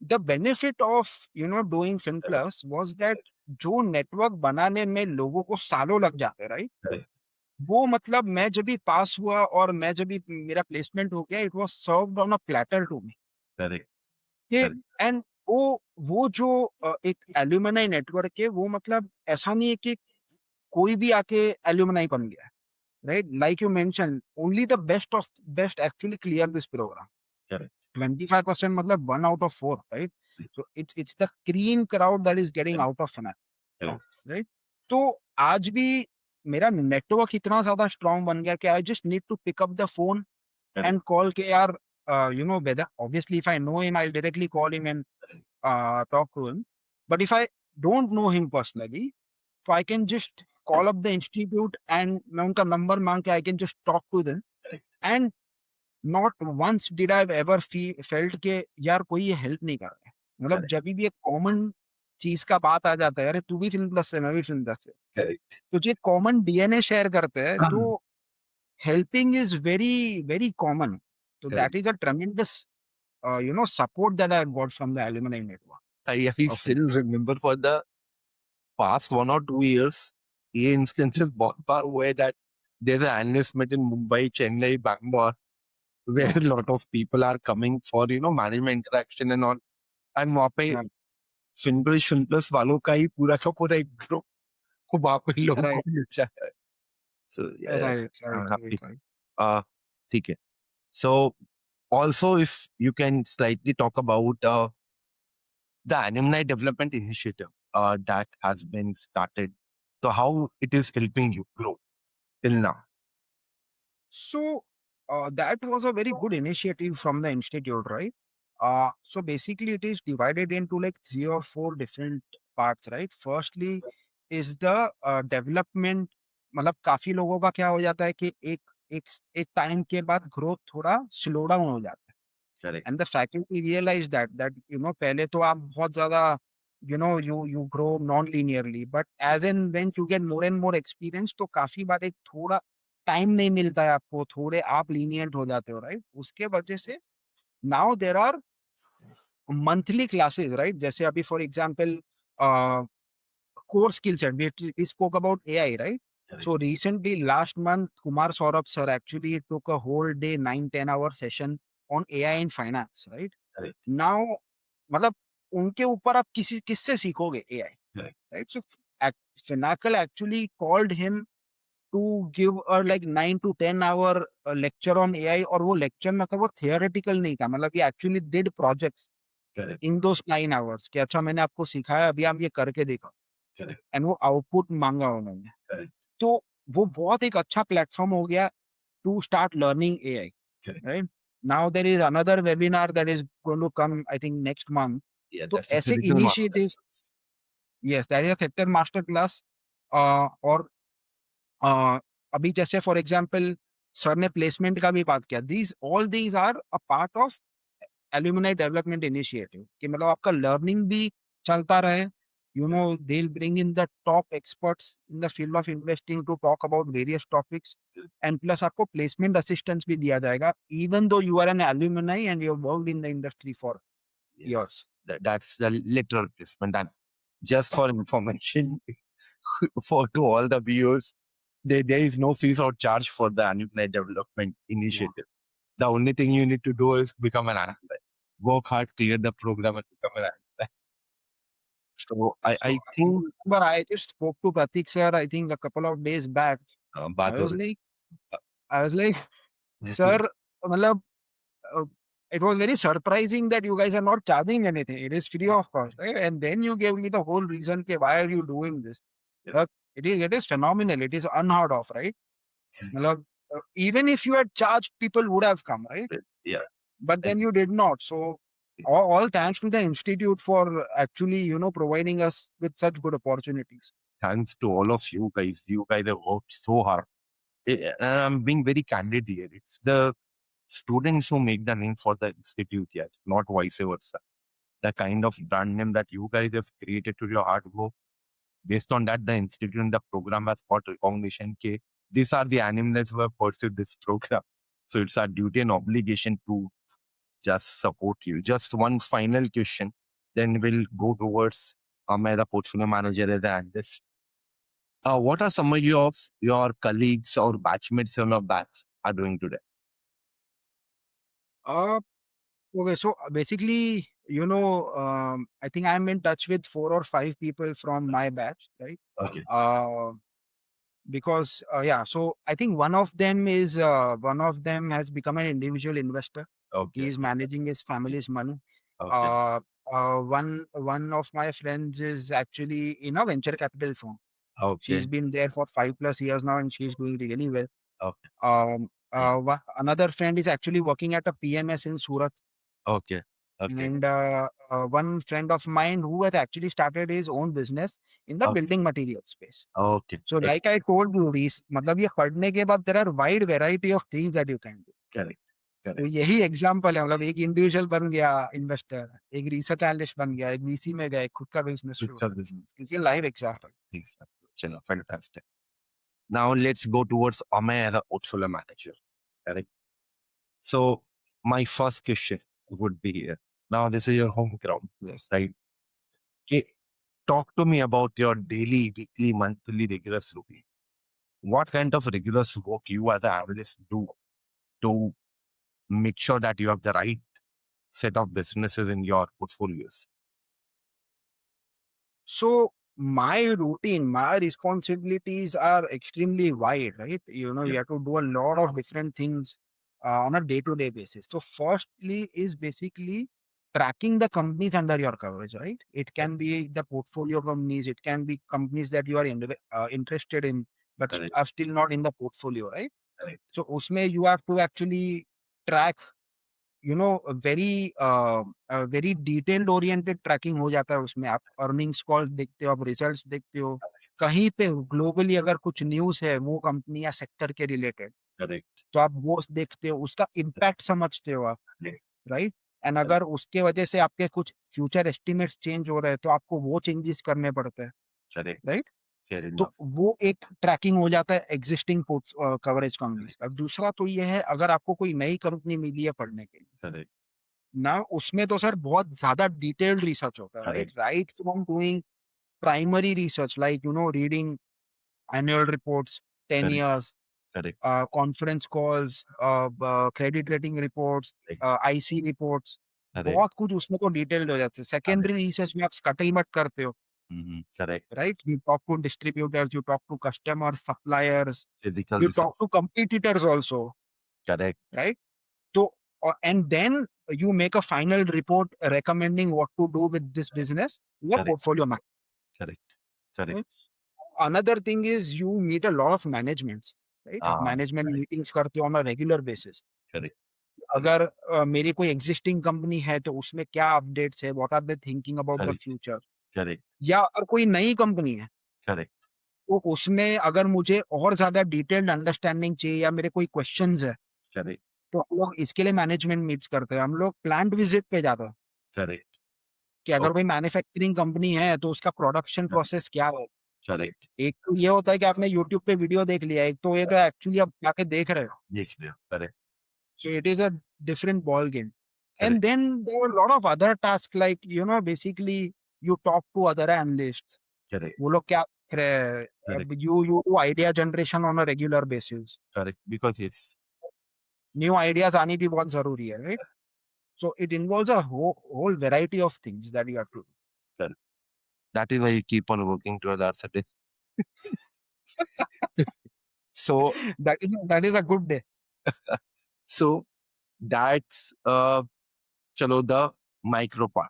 the benefit of doing FinPlus was that जो network बनाने में लोगों को सालों लग जाते, राइट? Correct. वो मतलब मैं जब भी पास हुआ और मैं जब भी मेरा प्लेसमेंट हो गया, it was served on a platter to me. Correct. ये Correct. एंड वो जो एक एल्यूमिनाई नेटवर्क है, वो मतलब ऐसा नहीं है कि कोई भी आके एल्यूमिनाई बन गया है, right? Like you mention, only the best of best actually clear this programme. Correct. 25% मतलब 1 out of 4, right? So it's the cream crowd that is getting out of finance, Correct. right? तो आज भी मेरा network इतना ज़्यादा strong बन गया कि I just need to pick up the phone Correct. and call के यार, whether obviously if I know him, I'll directly call him and talk to him. But if I don't know him personally, so I can just call up the institute and मैं उनका number मांग के I can just talk to them. Correct. And not once did I ever felt के यार कोई ये help नहीं कर रहा है। मतलब Correct. जब भी एक कॉमन चीज का बात आ जाता है, अरे तू भी फिल्म प्लस से, मैं भी फिल्म प्लस से, करेक्ट। तो ये कॉमन डीएनए शेयर करते हैं, तो helping is very very common. So that correct. is a tremendous support that I got from the alumni network I of still remember for the past 1 or 2 years, ये instances बहुत बार हुए that there's an analyst meet in Mumbai, Chennai, Bangalore, where a lot of people are coming for management interaction and all, and वहाँ पे yeah, फिनप्लस वालों का ही पूरा का पूरा एक ग्रुप वहाँ पे लोगों को right मिल जाता है. So yeah, right right I'm right happy. right. Uh, ठीक है. So also if you can slightly talk about the alumni development initiative that has been started. So how it is helping you grow till now? So that was a very good initiative from the institute, right? So basically it is divided into like 3 or 4 different parts, right? Firstly is the development, मतलब काफी लोगों का क्या हो जाता है कि एक एक टाइम के बाद ग्रोथ थोड़ा स्लो डाउन हो जाता है, Correct. And the faculty realise that पहले तो आप बहुत ज्यादा you grow non linearly, but as and when you get more and more experience तो काफी बार एक थोड़ा टाइम नहीं मिलता है आपको, थोड़े आप लीनियंट हो जाते हो, राइट? उसके वजह से now there are monthly classes, right? जैसे अभी for example core skill set. We spoke about AI, right? Correct. So recently, last month, Kumar Saurabh sir actually took a whole day, 9-10 hour session on AI in finance, right? Correct. Now, मतलब उनके ऊपर आप किससे सीखोगे AI, Correct. right? So Finacle actually called him to give a like 9 to 10 hour lecture on AI, और वो lecture मतलब वो theoretical नहीं था, मतलब he actually did projects Correct. in those 9 hours कि अच्छा मैंने आपको सिखाया, अभी आप ये करके देखो, Correct. एंड वो आउटपुट मांगा उन्होंने। Correct. तो वो बहुत एक अच्छा प्लेटफॉर्म हो गया to start learning AI, Correct. Right? Now there is another webinar that is going to come I think next month. Yeah, तो that's a ऐसे critical master. Initiatives, yes that is a sector master class. और अ, अभी जैसे for example sir ने placement का भी बात किया, these all these are a part of alumni development initiative, कि मतलब आपका लर्निंग भी चलता रहे, they'll bring in the top experts in the field of investing to talk about various topics, and plus आपको placement assistance भी दिया जाएगा even though you are an alumni and you have worked in the industry for Yes, years. that's the literal placement. And just for information, for to all the viewers, there is no fees or charge for the alumni development Yeah. initiative. The only thing you need to do is become an alumni. Work hard, clear the program, and become an alumni. So So I think remember I just spoke to Pratik sir, I think a couple of days back. I बात हो was रही. like, I was like, sir, मतलब uh, it was very surprising that you guys are not charging anything. It is free of cost, right? And then you gave me the whole reason ke why are you doing this. Yeah. It is phenomenal. It is unheard of, right? Matlab, even if you had charged, people would have come, right? Yeah. But then And you did not. So all thanks to the institute for actually, providing us with such good opportunities. thanks to all of you guys. You guys have worked so hard. And I'm being very candid here. It's the students who make the name for the institute yet, not vice versa. The kind of brand name that you guys have created to your hard work. Based on that, the institute and the program has got recognition. These are the alumni who have pursued this program. So it's our duty and obligation to just support you. Just one final question, then we'll go towards the portfolio manager as an analyst. What are some of your colleagues or batchmates in your batch are doing today? Uh, okay, so basically, I think I'm in touch with 4 or 5 people from my batch, right? Okay. Uh, because yeah, so I think one of them has become an individual investor. He Okay. is managing his family's money. Okay. uh, one of my friends is actually in a venture capital firm. She's Okay. been there for 5+ years now and she's doing really well. Okay. Another friend is actually working at a PMS in Surat. Okay. Okay. And one friend of mine who has actually started his own business in the Okay. building material space. Okay. So like I told you, मतलब ये पढ़ने के बाद there are wide variety of things that you can do. Correct. तो correct. यही example है, मतलब एक इंडिविजुअल बन गया इन्वेस्टर, एक रिसर्च एनालिस्ट बन गया, एक वीसी में गए, खुद का बिजनेस शुरू अच्छा कर बिजनेस। दिया। Is live example. ठीक है, चलो fantastic. Now let's go towards Amay as a portfolio manager. Correct. So my first question would be here. Now this is your home ground, yes. right? Okay. Talk to me about your daily, weekly, monthly rigorous routine. What kind of rigorous work you as an analyst do to make sure that you have the right set of businesses in your portfolios? So my routine, my responsibilities are extremely wide, right? Yeah. You have to do a lot of different things on a day-to-day basis. So firstly is basically tracking the companies under your coverage, right? It can be the portfolio companies, it can be companies that you are interested in, but Correct. are still not in the portfolio, right? Correct. So usme you have to actually track, very detailed oriented tracking हो जाता है उसमें। आप earnings call देखते हो, आप results देखते हो, कहीं पे ग्लोबली अगर कुछ न्यूज़ है वो कंपनी या सेक्टर के रिलेटेड, Correct. तो आप वो देखते हो, उसका इम्पैक्ट समझते हो आप, Correct. राइट? एंड अगर उसके वजह से आपके कुछ फ्यूचर एस्टिमेट्स चेंज हो रहे हैं, तो आपको वो चेंजेस करने पड़ते हैं, Correct. राइट? Fair तो enough. वो एक ट्रैकिंग हो जाता है एग्जिस्टिंग कवरेज कंपनीज का। दूसरा तो ये है, अगर आपको कोई नई कंपनी मिली है पढ़ने के लिए Correct. ना, उसमें तो सर बहुत ज़्यादा डिटेल्ड रिसर्च होता है, right? Correct. Right from doing primary research like reading annual reports, 10 Correct. Years, Correct. Conference calls, credit rating reports, Correct. IC reports, Correct. बहुत कुछ उसमें तो डिटेल्ड हो जाता है। Correct. सेकेंडरी रिसर्च में आप स्कटलबट करते हो, Correct. Right? You talk to distributors, you talk to customers, suppliers, Physical you research. talk to competitors also, Correct. right? So, and then you make a final report recommending what to do with this business, your Correct. portfolio map. Correct. Correct. Right? Another thing is you meet a lot of managements, right? आप Ah, management meetings करते हो on a regular basis. correct. अगर मेरी कोई existing company है तो उसमें क्या updates है, what are they thinking about the Correct. future? Correct. या अगर कोई नई कंपनी है Correct. तो उसमें अगर मुझे और ज्यादा डिटेल्ड अंडरस्टैंडिंग चाहिए या मेरे कोई क्वेश्चंस है, Correct. तो हम लोग इसके लिए मैनेजमेंट मीट्स करते हैं। हम लोग प्लांट विजिट पे जाते हैं Correct. कि अगर Oh, कोई मैन्युफैक्चरिंग कंपनी है तो उसका प्रोडक्शन प्रोसेस क्या है। correct. एक तो ये होता है कि आपने यूट्यूब पे वीडियो देख लिया, एक तो ये तो एक्चुअली आप जाके देख रहे हो। Yes, yeah. Correct. So it is a different ball game. And Correct. Then there are lot of other task like basically you talk to other analysts, Correct. वो लोग क्या देख रहे Correct. हैं, you do idea generation on a regular basis. Correct. Because yes. New ideas आनी भी बहुत जरूरी है, right? So it involves a whole variety of things that you have to Correct. That is why you keep on working towards our certain. So, do. That is a good day. so that's chalo the micro part.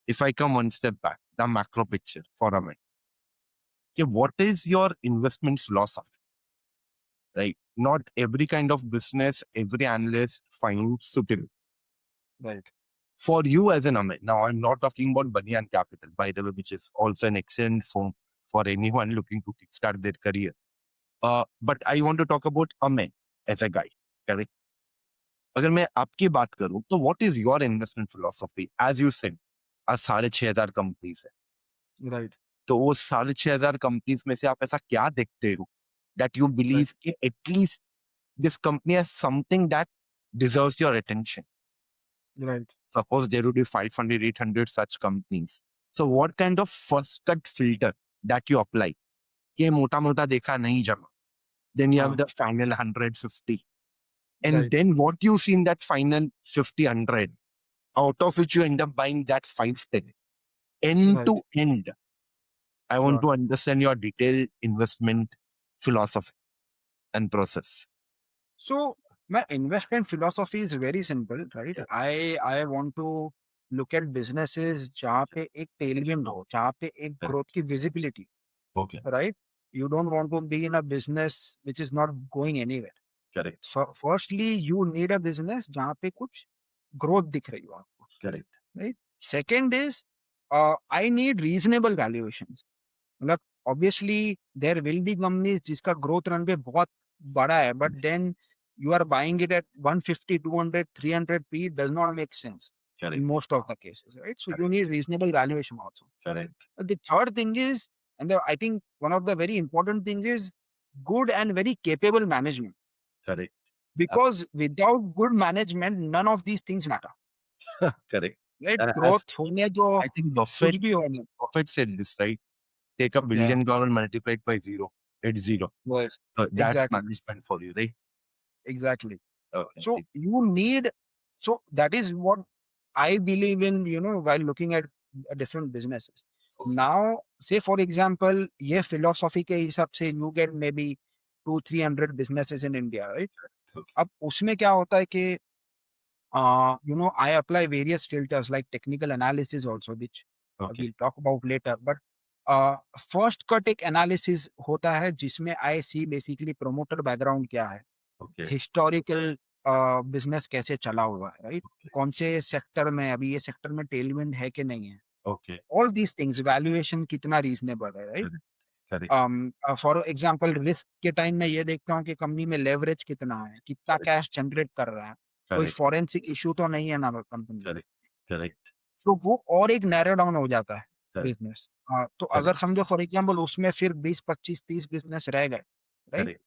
If I come one step back, the macro picture for a minute. Okay, what is your investment philosophy? Right? Not every kind of business, every analyst finds suitable. Right. For you as an Amit, now I'm not talking about Banyan Capital, by the way, which is also an excellent firm for anyone looking to kickstart their career. But I want to talk about Amit as a guy. Correct? अगर मैं आपकी बात करूं तो what is your investment philosophy as you said आज 6,500 companies है right. तो वो 6,500 कंपनीज में से आप ऐसा क्या देखते हो दैट यू बिलीव राइट। कि at least this company has something that deserves your attention right. suppose there would be 500 800 such companies so what kind of first cut filter that you apply कि मोटा मोटा देखा नहीं जमा then you have हाँ। the final 150 and right. then what you see in that final 50 100 out of which you end up buying that 510 end to राइट। end. I want sure. to understand your detailed investment philosophy and process. So my investment philosophy is very simple, right? Yeah. I want to look at businesses जहाँ पे एक tailwind हो, जहाँ पे एक Correct. Growth की visibility, Okay. Right? You don't want to be in a business which is not going anywhere. Correct. Firstly you need a business जहाँ पे कुछ ग्रोथ दिख रही हो आपको, Correct. Right? Second is I need reasonable valuations. मतलब obviously there will be companies जिसका growth run पे बहुत बड़ा है, but then you are buying it at 150, 200, 300p, does not make sense in Correct. most of the cases, right? So you Correct. need reasonable valuation also. Correct. The third thing is, I think one of the very important things is good and very capable management. Correct. Because without good management, none of these things matter, Correct. right? As Growth होने दो, I think कुछ भी होने दो. Buffett said this, right? Take $1 Yeah, billion, multiply it by zero. It's zero. right. That's Exactly, management for you, right? exactly. Okay. So you need, so that is what I believe in, while looking at different businesses. Okay. Now, say for example, ये philosophy के हिसाब से you get maybe 200-300 businesses in India, right? Okay. अब उसमें क्या होता है कि I apply various filters like technical analysis also, which Okay. we'll talk about later. But first cut एक analysis होता है जिसमें I see basically promoter background क्या है, Okay. historical business कैसे चला हुआ है, right? कौन से सेक्टर में, अभी ये सेक्टर में tailwind है कि नहीं है, Okay. all these things, valuation कितना reasonable है, right? Correct. For example risk के टाइम में ये देखता हूँ कि कंपनी में लेवरेज कितना है, कितना Correct. कैश जनरेट कर रहा है, कोई Correct. फॉरेंसिक इशू तो नहीं है ना कंपनी में. Correct. Correct. तो वो और एक नैरो डाउन हो जाता है Correct. बिजनेस. तो Correct. अगर समझो फॉर एग्जाम्पल उसमें फिर 20-25-30 बिजनेस रह गए, right? Correct.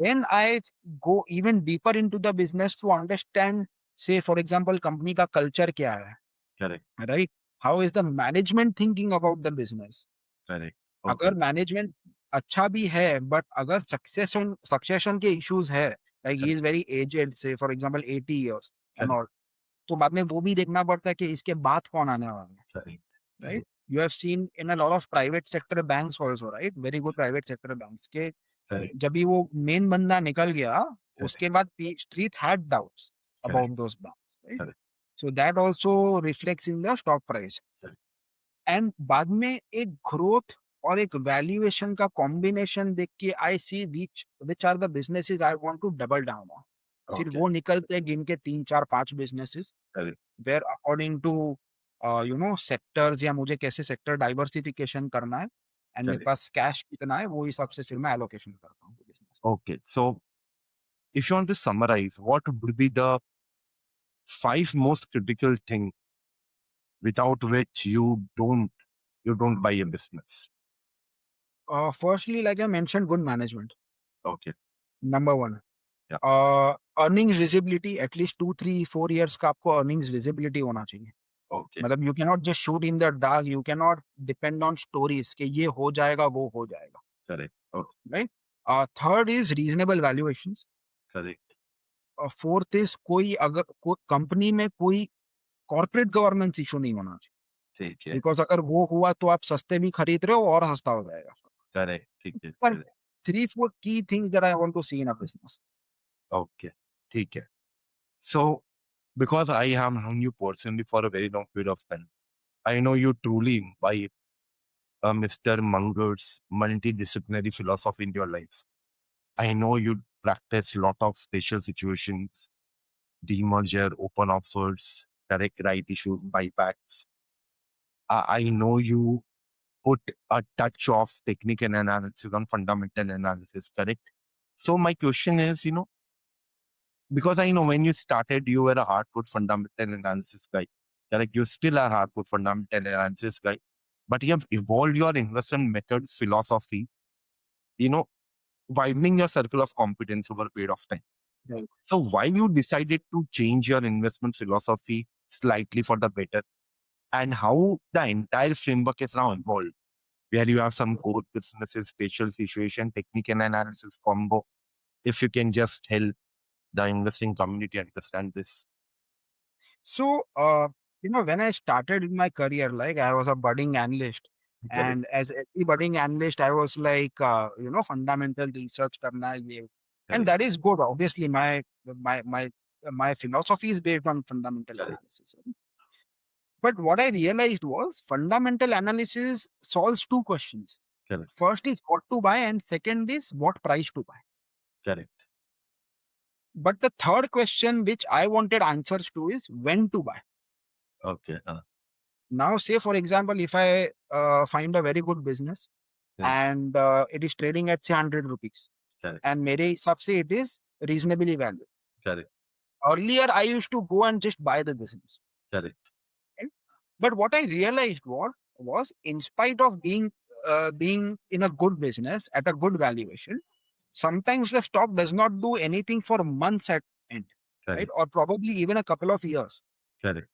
Then I go even deeper into the business to understand, say for example company का कल्चर क्या है, Correct. Right? How is the management thinking about the business? Correct. अगर Okay. Management अच्छा भी है, but अगर succession के issues है, like he is very aged, say for example 80 years and Correct. All, तो बाद में वो भी देखना पड़ता है कि इसके बाद कौन आने वाला है, Correct. Right? You have seen in a lot of private sector banks also, right? Very good private sector banks के Correct. जब भी वो मेन बंदा निकल गया, Correct. उसके बाद street had doubts Correct. About those banks, right? Correct. So that also reflects in the stock price. Correct. And बाद में एक ग्रोथ और एक वैल्यूएशन का कॉम्बिनेशन देख के I see which are the businesses I want to double down on. फिर Okay. वो निकलते हैं गिन के 3-4-5 businesses Correct. Where according to sectors, या मुझे कैसे सेक्टर डाइवर्सिफिकेशन करना है एंड मेरे Correct. पास कैश कितना है, वो हिसाब से फिर मैं एलोकेशन करता हूँ business. Okay. So, if you want to summarize, what would be the 5 most critical things without which you don't buy a business? Firstly like I mention, good management, Okay. Number 1. Yeah. Earnings visibility, at least 2-3-4 years का आपको earnings visibility होना चाहिए. Okay. मतलब you can not just shoot in the dark, you can not depend on stories कि ये हो जाएगा वो हो जाएगा, Correct. Okay. Right? Third is reasonable valuation. Correct. Fourth is कोई अगर कंपनी में कोई कॉर्पोरेट गवर्नेंस इशू नहीं होना चाहिए, ठीक है. बिकॉज अगर वो हुआ तो आप सस्ते भी खरीद रहे हो और सस्ता हो जाएगा. Correct. ठीक है. पर Correct. 3-4 key things that I want to see in a business. Okay. ठीक है. So, because I have known you personally for a very long period of time, I know you truly imbibe Mr. Munger's multidisciplinary philosophy in your life. I know you practice a lot of special situations, demerger, open offers, correct right issues, buybacks. I know you put a touch of technical analysis on fundamental analysis, correct? So my question is, because I know when you started, you were a hardcore fundamental analysis guy, correct? You still are hardcore fundamental analysis guy, but you have evolved your investment methods, philosophy, widening your circle of competence over a period of time. Right. So why you decided to change your investment philosophy slightly for the better, and how the entire framework is now evolved, where you have some core businesses, spatial situation, technical analysis combo. If you can just help the investing community understand this. So, when I started in my career, like I was a budding analyst, Correct. and as every budding analyst, I was like, fundamental research करना है ये, and Correct. that is good. Obviously, my philosophy is based on fundamental Correct. analysis. But what I realized was fundamental analysis solves two questions. Correct. First is what to buy, and second is what price to buy. Correct. But the third question which I wanted answers to is when to buy. Okay. Now, say for example, if I find a very good business Yeah. and it is trading at say 100 rupees, Correct. and मेरे हिसाब से it is reasonably valued, Correct. Earlier, I used to go and just buy the business. Correct. Right? But what I realized was in spite of being in a good business at a good valuation, sometimes the stock does not do anything for months at end, right? Correct. Or probably even a couple of years, Correct.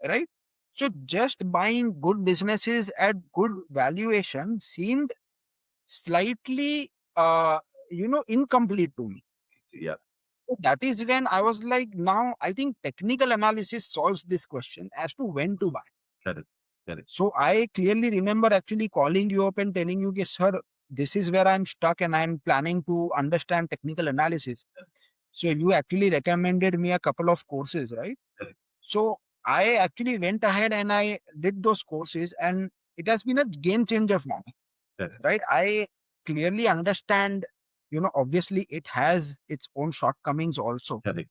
right? So just buying good businesses at good valuation seemed slightly, incomplete to me. Yeah. So that is when I was like, now I think technical analysis solves this question as to when to buy. Correct. Correct. So I clearly remember actually calling you up and telling you, okay, sir, this is where I'm stuck and I'm planning to understand technical analysis. So you actually recommended me a couple of courses, right? Correct. So I actually went ahead and I did those courses, and it has been a game changer for me, Correct. right? I clearly understand, obviously it has its own shortcomings also. Correct.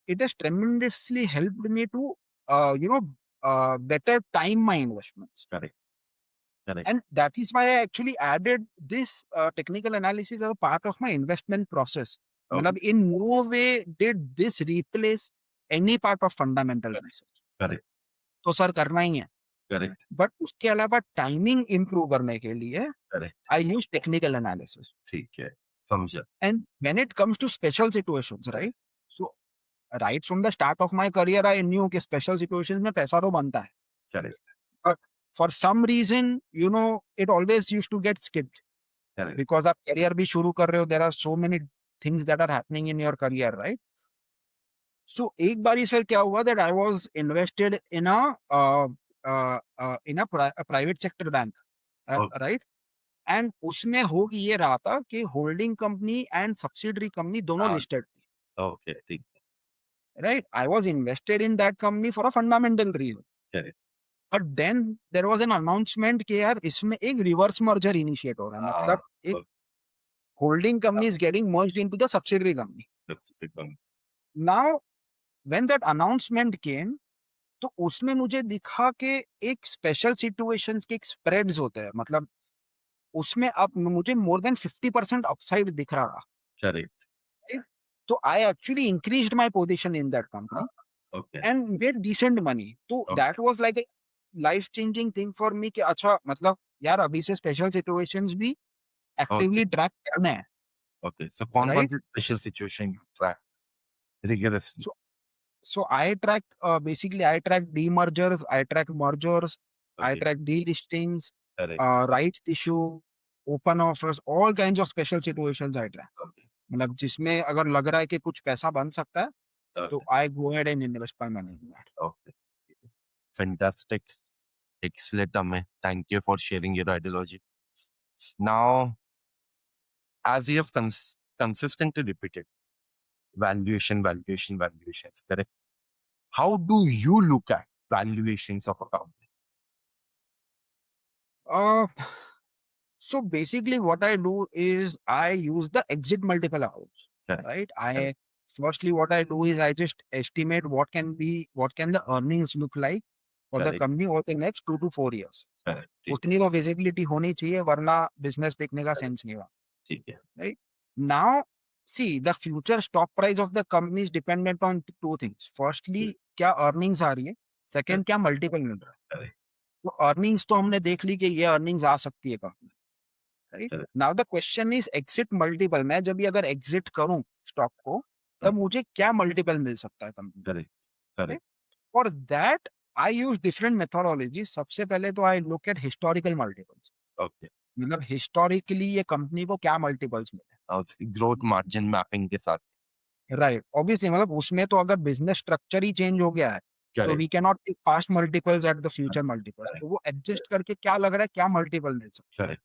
It has tremendously helped me to, better time my investments. Correct. Correct. And that is why I actually added this technical analysis as a part of my investment process. Okay. Matlab, in no way did this replace any part of fundamental research. Correct. तो sir करना ही है, Correct. But उसके अलावा timing improve करने के लिए Correct. आई use technical analysis. ठीक है, समझा. And when it comes to special situations, right? So right from the start of my career, I knew कि special situations में पैसा तो बनता है. Correct. But for some reason, it always used to get skipped. Correct. Because आप career भी शुरू कर रहे हो, there are so many things that are happening in your career, right? So एक बारी सर क्या हुआ that I was invested in a private sector bank, Okay. right? And उसमें हो ये रहा था कि holding company and subsidiary company दोनों हाँ. लिस्टेड थी, Okay. ठीक. right? I was invested in that company for a fundamental reason. Correct. But then there was an announcement कि यार इसमें एक रिवर्स मर्जर इनिशिएट हो रहा है, मतलब एक Okay. holding company is getting merged into the subsidiary company. That's a big one. Now when that announcement came, तो उसमें मुझे दिखा कि एक स्पेशल सिचुएशंस के एक स्प्रेड्स होते हैं, मतलब उसमें अब मुझे मोर देन 50% अपसाइड दिख रहा था. Correct. Right? So I actually increased my position in that company Okay. and made decent money. So Okay. that was like a life changing thing for me कि अच्छा मतलब यार अभी से स्पेशल सिचुएशंस भी एक्टिवली ट्रैक करना है. Okay. So कौन Right? C special situation you track rigorously? So I track basically I track demergers, I track mergers, I Okay. track delistings, Correct. rights issue, open offers, all kinds of special situations I track. Okay. मतलब जिसमें अगर लग रहा है कि कुछ पैसा बन सकता है, तो Okay. I go ahead and invest my money in that. Okay. Fantastic. Excellent, Amay. Thank you for sharing your ideology. Now, as you have consistently repeated, valuation, valuations, correct? How do you look at valuations of a company? Uh, so basically what I do is I use the exit multiple approach, Correct. right? Correct. Firstly what I do is I just estimate what can the earnings look like for the Correct. company over the next 2 to 4 years. Correct. ठीक उतनी तो visibility होनी चाहिए, वरना business देखने का sense नहीं हुआ. ठीक है. Right? Now, see, the future stock price of the company is dependent on two things. Firstly, क्या earnings आ रही है. Second, क्या multiple मिल रहा है. Correct. तो earnings तो हमने देख ली कि ये earnings आ सकती है company. Right? Correct. Now the question is exit multiple. मैं जब भी अगर exit करूं स्टॉक को, तब मुझे क्या multiple मिल सकता है company. Correct. Correct. For that, I use different methodologies. सबसे पहले तो I look at historical multiples. Okay. मतलब हिस्टोरिकली ये कंपनी को क्या मल्टीपल्स मिले. ग्रोथ मार्जिन मैपिंग के साथ. राइट, ऑब्वियसली मतलब उसमें तो अगर बिजनेस स्ट्रक्चर ही चेंज हो गया है, तो we can not take past multiples at the future multiples. तो वो एडजस्ट करके क्या लग रहा है, क्या मल्टीपल मिल सकता है.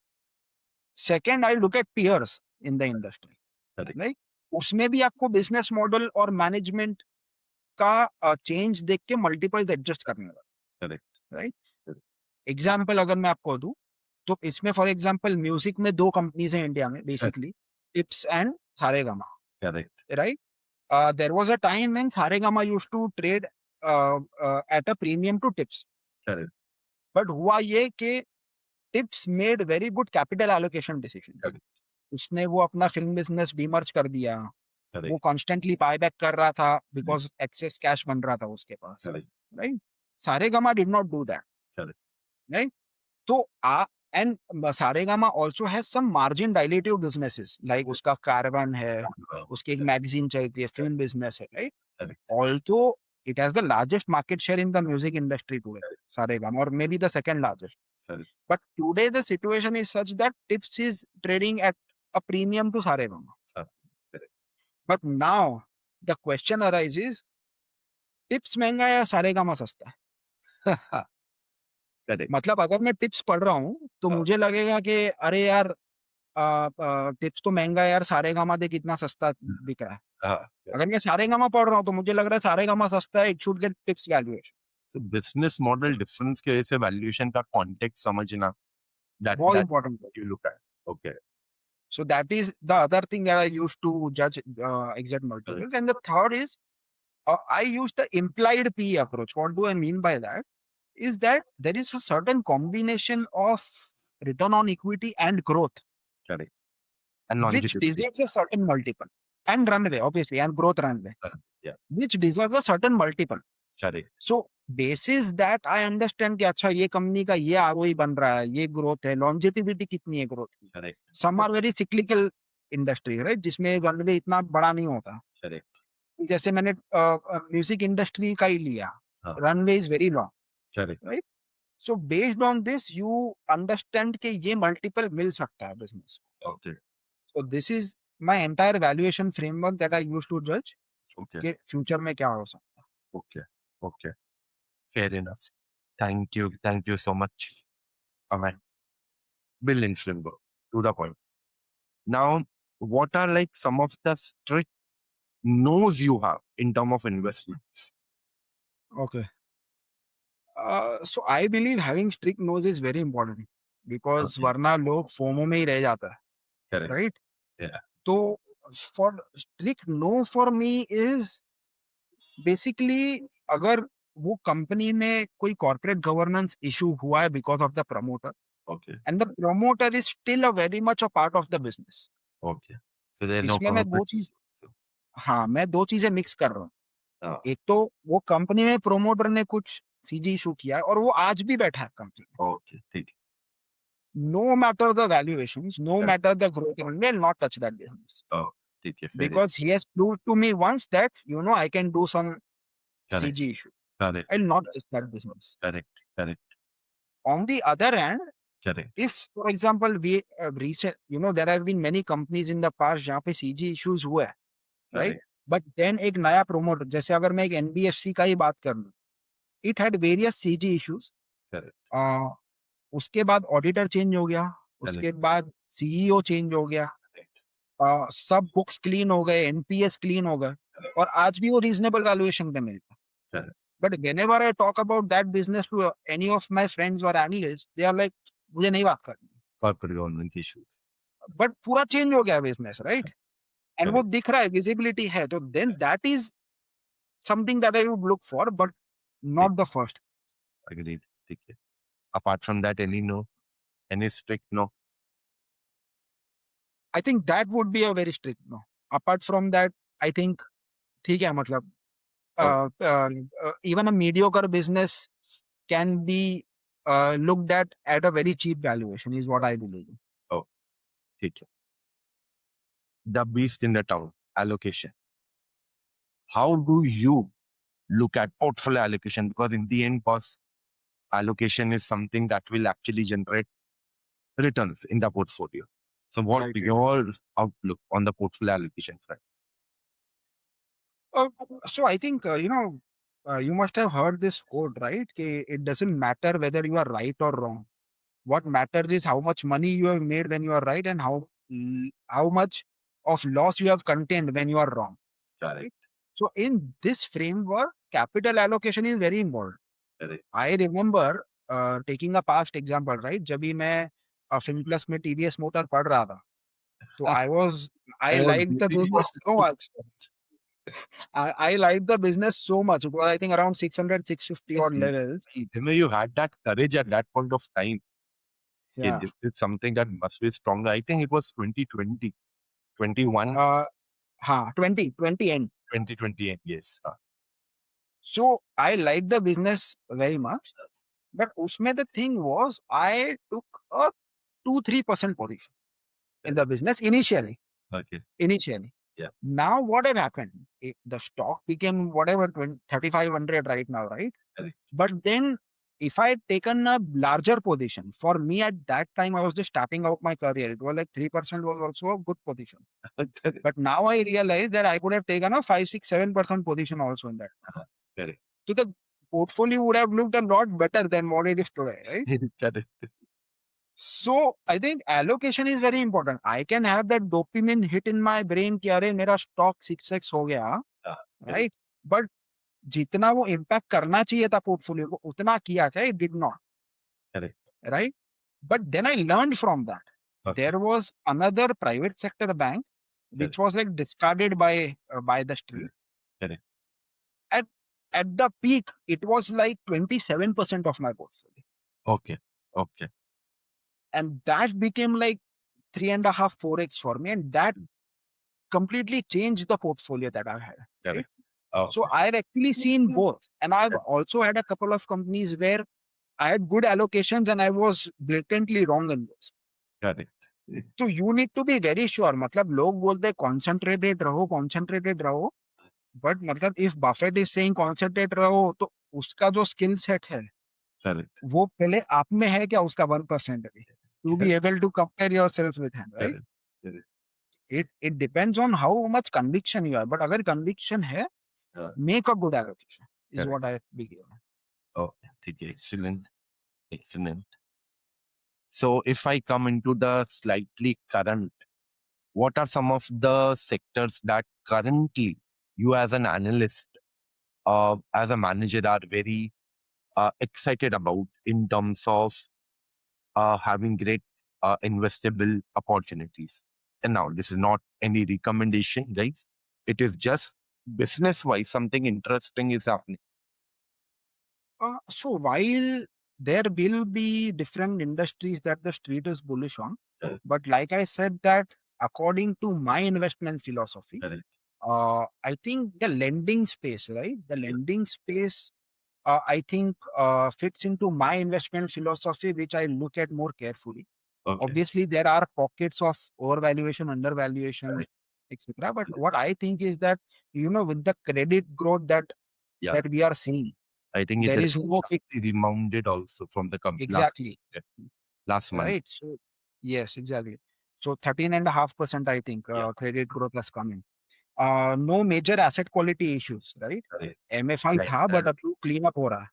Second, I look at peers in the industry. Right, उसमें भी आपको बिजनेस मॉडल और मैनेजमेंट का चेंज देख के मल्टीपल एडजस्ट करने लगा. करेक्ट. राइट, एग्जाम्पल अगर मैं आपको दूं, तो इसमें फॉर एग्जाम्पल म्यूजिक में 2 कंपनीज हैं इंडिया में basically, tips and Saregama. Correct. Right, there was a time when Saregama used to trade at a premium to Tips. Correct. But हुआ ये कि Tips made very good capital allocation decision. Correct. उसने वो अपना film business demerge कर दिया, Correct. वो constantly buyback कर रहा था बिकॉज एक्सेस कैश बन रहा था उसके पास, Correct. Right? Saregama did not do that, Correct. Right? तो and Saregama also has some margin dilutive businesses, like उसका कारवान है, उसकी एक मैगजीन चलती है, फिल्म बिजनेस है, right? Correct. Although it has the largest market share in the music industry today, Saregama, or maybe the second largest. Correct. But today the situation is such that Tips is trading at a premium to Saregama. Correct. But now the question arises, Tips महंगा या Saregama सस्ता है? Correct. मतलब अगर मैं tips पढ़ रहा हूँ तो हाँ। मुझे लगेगा कि अरे यार टिप्स तो महंगा है यार, सारेगामा देख कितना सस्ता बिक रहा है। हाँ. अगर मैं सारेगामा पढ़ रहा हूँ तो मुझे लग रहा है सारेगामा सस्ता है, it should get tips valuation. So business model difference की वजह से valuation का context समझना, बहुत that इंपॉर्टेंट है। you look at. Okay. So that is the other thing that I used to judge exit multiples. And the third is I use the implied PE approach. What do I mean by that? Is that there is a certain combination of return on equity and growth, Correct. And which longevity. deserves a certain multiple, and runway, obviously, and growth runway, Yeah. which deserves a certain multiple. Correct. So basis that I understand कि अच्छा ये company का ये ROE बन रहा है, ये growth है, लॉन्जेटिविटी कितनी है ग्रोथ की। Correct. Some are very cyclical industry, right? जिसमें रनवे इतना बड़ा नहीं होता। Correct. जैसे मैंने म्यूजिक इंडस्ट्री का ही लिया, हाँ. Runway is very long, Correct. Right? So based on this you understand कि ये मल्टीपल मिल सकता है business. Okay. So this is my entire valuation framework that I used to जज Okay. कि फ्यूचर में क्या हो सकता है। Okay. Okay. Fair enough. Thank you. Thank you so much. Alright. Brilliant framework. To the point. Now, what are like some of the strict no's you have in terms of investments? Okay. So I believe having strict nose is very important because Okay. वरना लोग FOMO में ही रह जाता है, Correct. Right? Yeah. तो for strict no for me is basically अगर वो company में कोई कॉर्पोरेट गवर्नेंस इशू हुआ है because of the promoter, Okay. And the promoter is still a very much a part of the business. Okay. So there's no इसमें मैं दो conflict. चीज So, हाँ, मैं दो चीजें मिक्स कर रहा हूँ। एक तो वो कंपनी में प्रोमोटर ने कुछ सीजी इशू किया है और वो आज भी बैठा है कंपनी में, okay. ठीक. No matter the valuations, no Correct. Matter the growth, will not touch that business Oh, ठीक है. Fair enough. because he has proved to me once that I can do some Correct. CG issue. Correct. I'll not touch that business. Correct. Correct. On the other hand, Correct. if for example we recent, there have been many companies in the past जहाँ पे CG issues हुए हैं, right? Correct. But then एक नया promoter, जैसे अगर मैं एक NBFC का ही बात कर लूँ, it had various CG issues. Correct. उसके बाद ऑडिटर चेंज हो गया, उसके बाद CEO चेंज हो गया, Correct. सब बुक्स क्लीन हो गए, NPS क्लीन हो गए, और आज भी वो रीजनेबल वैल्यूएशन पे मिलता है। Correct. But whenever I talk about that business to any of my friends or analysts, they are like, मुझे नहीं बात करनी। Corporate governance issues. बट पूरा चेंज हो गया बिजनेस, राइट? एंड वो Correct. दिख रहा है, विजिबिलिटी है, तो then that is something that I would look for, but not the first. Agreed. ठीक है. Apart from that, any no? Any strict no? I think that would be a very strict no. Apart from that I think ठीक है, मतलब even a mediocre business can be looked at a very cheap valuation is what I believe. ठीक है. The beast in the town, allocation. How do you look at portfolio allocation? Because in the end, boss, allocation is something that will actually generate returns in the portfolio. So what Right. your outlook on the portfolio allocation front? So I think you must have heard this quote, right? कि it doesn't matter whether you are right or wrong. What matters is how much money you have made when you are right and how much of loss you have contained when you are wrong. Correct. So in this framework, capital allocation is very important. Correct. I remember taking a past example, right? जब भी मैं FinPlus में TVS motor पढ़ रहा था, तो I liked the business so much. I liked the business so much. It was, I think, around 600, 650 odd levels. You had that courage at that point of time. Okay, Yeah. this is something that must be stronger. I think it was 2020, 21. हाँ, 20 end. 2028, yes. So I like the business very much, but उसमें the thing was I took a 2-3% position in the business initially. Okay. Initially. Yeah. Now what had happened? The stock became whatever 3,500 right now, right? Correct. But then if I had taken a larger position, for me at that time I was just starting out my career. It was like 3% was also a good position. Correct. But now I realize that I could have taken a 5, 6, 7% position also in that. Correct. So the portfolio would have looked a lot better than what it is today, right? Correct. So I think allocation is very important. I can have that dopamine hit in my brain कि अरे मेरा stock 6x हो गया, Ah, right? But जितना वो impact करना चाहिए था portfolio को उतना किया क्या? It did not, correct. right? But then I learned from that. Okay. There was another private sector bank which was like discarded by the street. Correct. At the peak, it was like 27% of my portfolio. Okay. Okay. And that became like 3.5, 4x for me. And that completely changed the portfolio that I had. Right? Correct. Oh, So I've actually seen both. And I've also had a couple of companies where I had good allocations and I was blatantly wrong in those. correct. So you need to be very sure. मतलब लोग बोलते हैं concentrated रहो. But मतलब if Buffett is saying concentrate रहो, तो उसका जो skill set है, Correct. वो पहले आप में है क्या उसका 1% अभी to be able to compare yourself with him, right? Correct. It depends on how much conviction you have. But अगर conviction है, Yeah. make a good allocation is Correct. what I believe. Oh, excellent. Excellent. So if I come into the slightly current, what are some of the sectors that currently you as an analyst, as a manager are very excited about in terms of having great investable opportunities? And now this is not any recommendation, guys. It is just business-wise, something interesting is happening. So while there will be different industries that the street is bullish on, Correct. but like I said that according to my investment philosophy, Correct. I think the lending space, right? The lending space, I think fits into my investment philosophy, which I look at more carefully. Okay. Obviously, there are pockets of overvaluation, undervaluation, Correct. etc. But what I think is that, with the credit growth that we are seeing, I think there it is no fix. rebounded also from the Exactly. last month. Right. So, yes, exactly. So 13.5%, I think, credit growth has come in. No major asset quality issues, right? Correct. MFI Right. था, but अब clean up हो रहा है,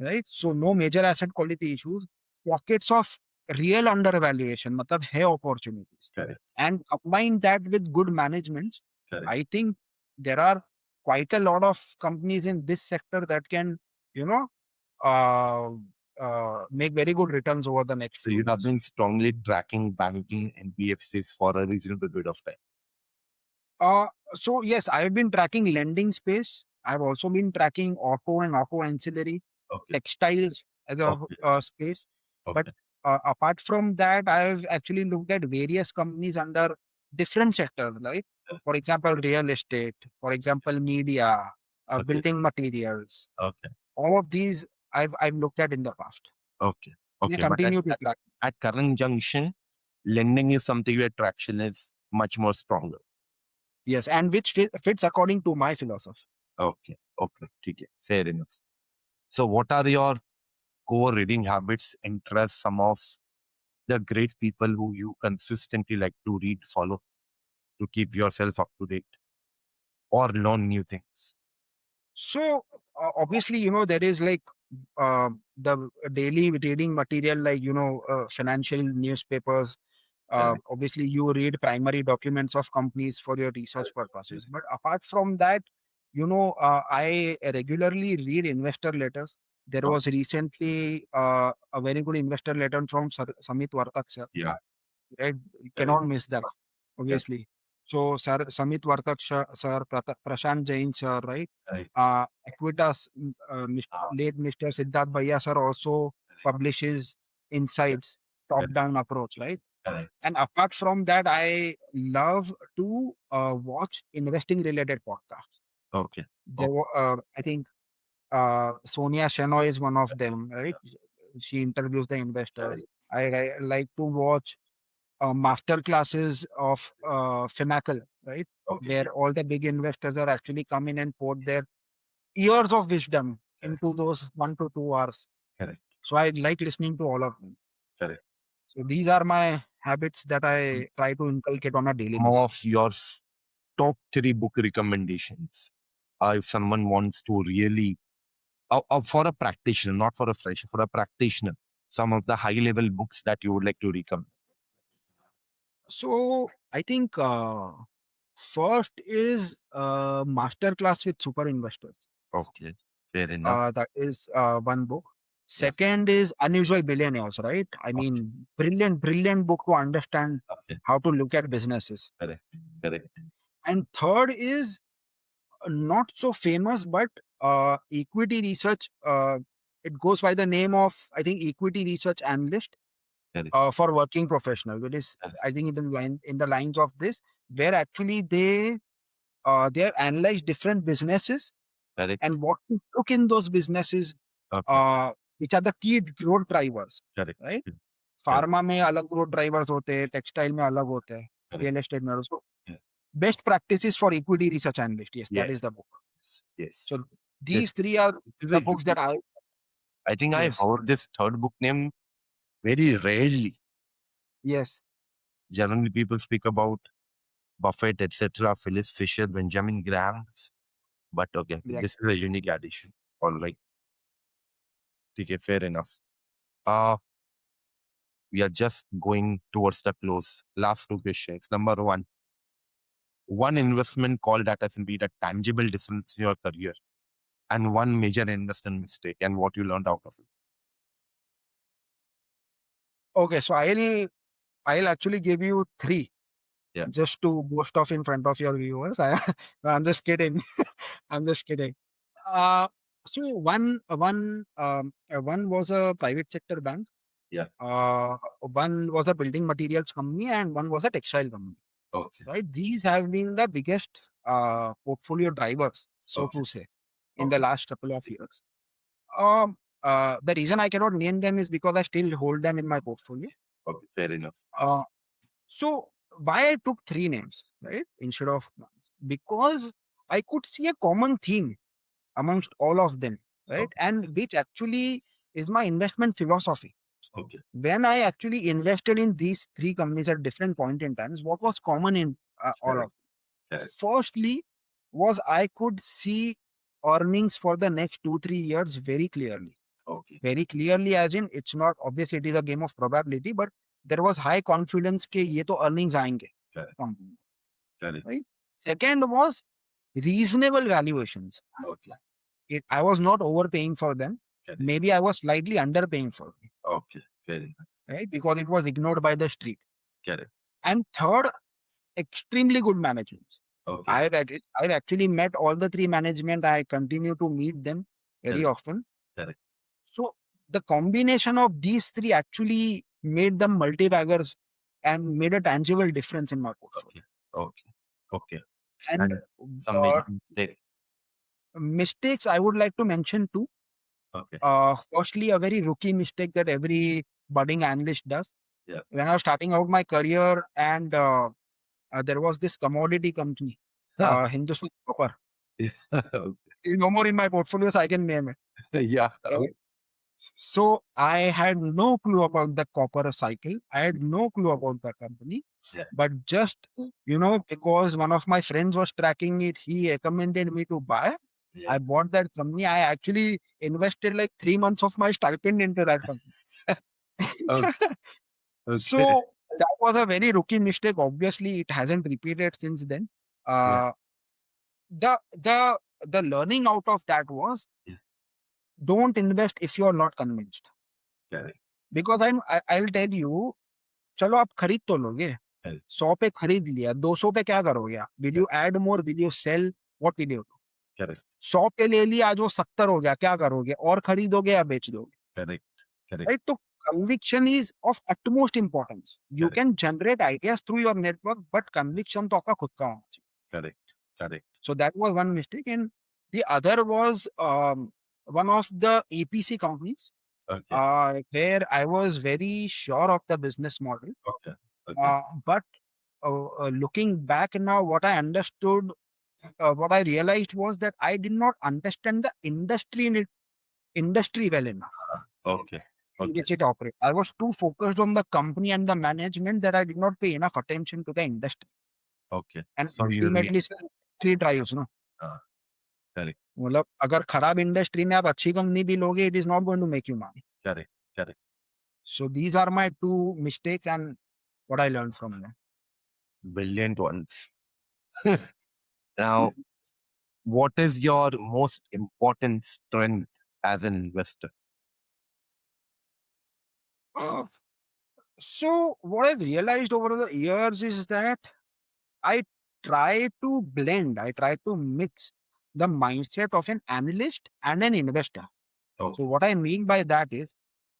right? So no major asset quality issues. Pockets of real undervaluation, मतलब है opportunities. Correct. And combine that with good management, Correct. I think there are quite a lot of companies in this sector that can, uh, make very good returns over the next So few you have years. been strongly tracking banking and BFCs for a reasonable period of time. So yes, I've been tracking lending space. I've also been tracking auto and auto ancillary, Okay. textiles as a Okay. space. Okay. But apart from that, I've actually looked at various companies under different sectors, right? For example, real estate, for example, media, Okay. building materials. Okay. All of these I've looked at in the past. Okay. We Okay. But continue to track. at current junction, lending is something where traction is much more stronger. Yes, and which fits according to my philosophy. Okay. Okay. Okay. Fair enough. So what are your core reading habits, interests, some of the great people who you consistently like to read, follow to keep yourself up to date or learn new things? So obviously, there is like the daily reading material, like financial newspapers. Correct. Obviously, you read primary documents of companies for your research purposes. But apart from that, I regularly read investor letters. There was recently a very good investor letter from Samit Vartak sir. Yeah. Right? You cannot miss that, obviously. So, sir, Samit Vartak sir, Prashant Jain sir, right? Right. Equitas, late Mr. Siddharth Bhaiya sir also publishes insights, top-down approach, right? Correct. And apart from that, I love to watch investing related podcasts. Okay. There were, I think Sonia Shenoy is one of them, right? She interviews the investors. I like to watch master classes of Finacle, right? Okay. Where all the big investors are actually come in and pour their years of wisdom Correct. into those 1 to 2 hours. Correct. So I like listening to all of them. Correct. So these are my habits that I try to inculcate on a daily Some basis. of your top 3 book recommendations. If someone wants to really, for a practitioner, not for a fresher, for a practitioner, some of the high level books that you would like to recommend. So I think first is Masterclass with Super Investors. Okay. Fair enough. That is one book. Yes. Second is Unusual Billionaires, right? I mean, brilliant book to understand Okay. how to look at businesses. Correct. Correct. And third is not so famous, but equity research. It goes by the name of, I think, Equity Research Analyst Correct. for working professional. It is, Yes. I think, in the lines of this, where actually they have analyzed different businesses Correct. and what to look in those businesses, Okay. which are the key growth drivers, Correct. right? Correct. Pharma में अलग growth drivers होते हैं, textile में अलग होते हैं, Correct. Real estate में also. Yeah. Best practices for equity research analyst. Yes, that Yes. is the book. Yes. So these three are This is the a books that I think Yes. I heard this third book name very rarely. yes, Generally, people speak about Buffett, etc., Phyllis Fisher, Benjamin Graham. But okay, Yeah. this is a unique addition. All right. Okay, fair enough. We are just going towards the close. Last 2 questions. Number one investment call that has made a tangible difference in your career, and one major investment mistake, and what you learned out of it. Okay, so I'll actually give you 3. Yeah. Just to boast off in front of your viewers. I'm just kidding. I'm just kidding. So one was a private sector bank. Yeah. One was a building materials company, and one was a textile company. Okay. Right? These have been the biggest portfolio drivers, so Okay. to say, in the last couple of years. The reason I cannot name them is because I still hold them in my portfolio. Okay. Fair enough. So why I took 3 names, right, instead of one? Because I could see a common theme amongst all of them, right, Okay. and which actually is my investment philosophy. Okay. When I actually invested in these 3 companies at different point in times, what was common in all of them? Correct. Firstly, was I could see earnings for the next 2-3 years very clearly. Okay. Very clearly, as in, it's not obviously it is a game of probability, but there was high confidence कि ये तो earnings आएंगे. Correct. company, Correct. right? Second was reasonable valuations. Okay. I was not overpaying for them. Correct. Maybe I was slightly underpaying for them, Okay. Fair enough. right? Because it was ignored by the street. Correct. And third, extremely good management. Okay. I've actually met all the 3 management. I continue to meet them very Correct. often. Correct. So the combination of these 3 actually made them multi-baggers and made a tangible difference in my portfolio. Okay. Okay. And Some major mistake. mistakes I would like to mention 2. Okay. Firstly, a very rookie mistake that every budding analyst does. Yeah. When I was starting out my career, and there was this commodity company, Hindustan Copper. Yeah. Okay. No more in my portfolio, so I can name it. Yeah. Right? So I had no clue about the copper cycle. I had no clue about the company. Yeah. But just, because one of my friends was tracking it, he recommended me to buy. Yeah. I bought that company. I actually invested like 3 months of my stipend into that company. Okay. Okay. So that was a very rookie mistake. Obviously, it hasn't repeated since then. Yeah. The learning out of that was, Yeah. don't invest if you are not convinced. Correct. Because I'll tell you, चलो आप खरीद तो लोगे, Correct. 100 पे खरीद लिया, 200 पे क्या करोगे आप? Will you add more? Will you sell? What will you do? Correct. 100 पे ले लिया, आज वो 70 हो गया, क्या करोगे? और खरीदोगे या बेच दोगे? Correct. Correct. राइट? तो conviction is of utmost importance. You Correct. can generate ideas through your network, but conviction तो आपका खुद का होना चाहिए. Correct. Correct. So that was one mistake, and the other was one of the APC companies Okay. where I was very sure of the business model. Okay. Okay. But looking back now, what I understood, what I realized was that I did not understand the industry well enough Okay. in Okay. which it operates. I was too focused on the company and the management that I did not pay enough attention to the industry. Okay. And So you ultimately, sir, industry drives, no? correct. मतलब अगर खराब industry में आप अच्छी company भी लोगे, it is not going to make you money. Correct. Correct. So these are my two mistakes and what I learned from them. Brilliant ones. Now, what is your most important strength as an investor? Uh, So what I've realized over the years is that I try to blend, I try to mix the mindset of an analyst and an investor. So Okay. what I mean by that is,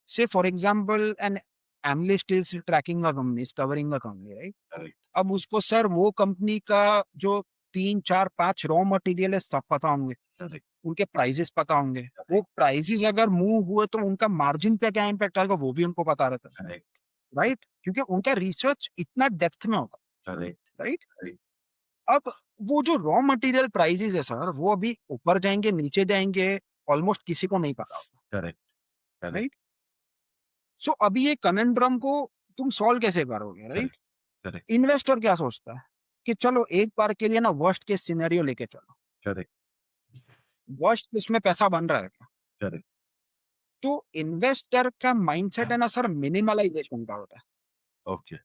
say for example, an analyst is tracking a company, is covering a company, right? Correct. अब उसको sir वो company का जो 3 4 5 raw material है सब पता होंगे, Correct. उनके प्राइसेस पता होंगे, वो Correct. प्राइसेस अगर मूव हुए तो उनका मार्जिन पे क्या इम्पैक्ट आएगा वो भी उनको पता रहता है, Correct. राइट? क्योंकि उनका रिसर्च इतना डेप्थ में होता Correct. है, राइट? Correct. अब वो जो रॉ मटेरियल प्राइसेस है सर, वो अभी ऊपर जाएंगे नीचे जाएंगे, ऑलमोस्ट किसी को नहीं पता होता, Correct. Correct. राइट? सो अभी ये कनेंड्रम को तुम सॉल्व कैसे करोगे, राइट? Correct. Correct. इन्वेस्टर क्या सोचता है कि चलो एक बार के लिए ना वर्स्ट केस सिनेरियो लेके चलो, Correct. वर्स्ट केस में पैसा बन रहा है क्या? Correct. तो इन्वेस्टर का माइंडसेट है ना सर, मिनिमलाइजेशन का होता है, Okay.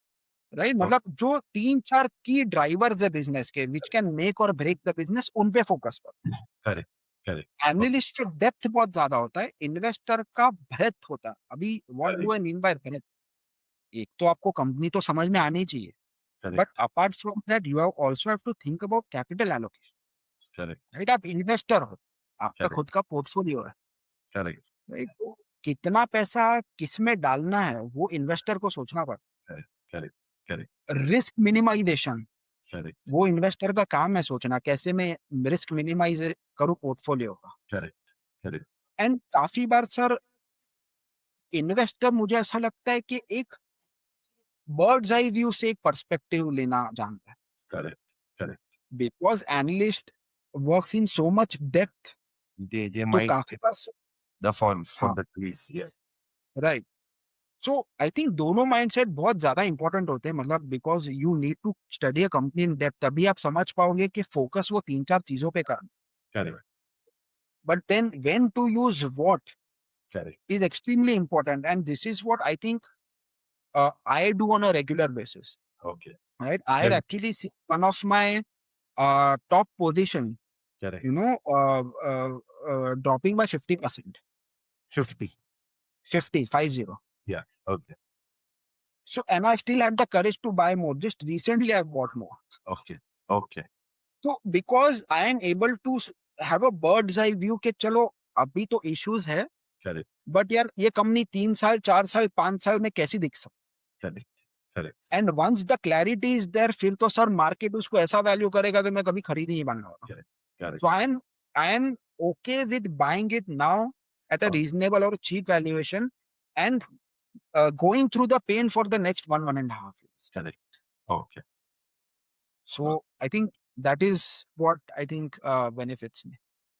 राइट? मतलब जो 3 4 की ड्राइवर्स है बिजनेस के विच कैन मेक और ब्रेक द बिजनेस, उन पे फोकस करो. Correct. Correct. एनालिस्ट का डेप्थ बहुत ज्यादा होता है, इन्वेस्टर का ब्रेथ होता है. अभी what do I mean by breath? एक तो आपको कंपनी तो समझ में आनी चाहिए, Correct. But apart from that you have also have to think about capital allocation, Correct. Right? आप इन्वेस्टर हो, आपका Correct. खुद का पोर्टफोलियो है, Correct. राइट? तो कितना पैसा किस में डालना है वो इन्वेस्टर को सोचना पड़ता Correct. Correct. Correct. है. Risk minimisation Correct. वो इन्वेस्टर का काम है, सोचना कैसे मैं रिस्क मिनिमाइज करूं पोर्टफोलियो का. Correct. Correct. एंड काफी बार सर इन्वेस्टर, मुझे ऐसा लगता है कि एक बर्ड्स आई व्यू से एक पर्सपेक्टिव लेना जानता है, Correct. Correct. Because analyst works in so much depth. They तो might काफी बार the forms for हाँ, the trees. Yeah. Right. So I think दोनों माइंडसेट बहुत ज्यादा इंपॉर्टेंट होते हैं, मतलब because you need to study a company in depth, तभी आप समझ पाओगे कि फोकस वो 3 4 चीजों पे करना. Correct. But then when to use what Correct. is extremely important, and this is what I think I do on a regular basis, Okay. right? I have Correct. actually seen one of my top position, Correct. dropping by 50%, 50. 50. Yeah. Okay. So, and I still had the courage to buy more. Just recently, I bought more. Okay. Okay. So, because I am able to have a bird's eye view कि चलो अभी तो issues है, Correct. But यार ये company 3 साल 4 साल 5 साल में कैसी दिख सकती. Correct. Correct. And once the clarity is there, फिर तो सर मार्केट उसको ऐसा वैल्यू करेगा कि मैं कभी खरीद ही नहीं पाऊंगा. Correct. So I am okay with buying it now at a Okay. Reasonable और cheap valuation and going through the pain for the next 1 1.5 years. Correct. Okay. So I think that is what I think benefits me.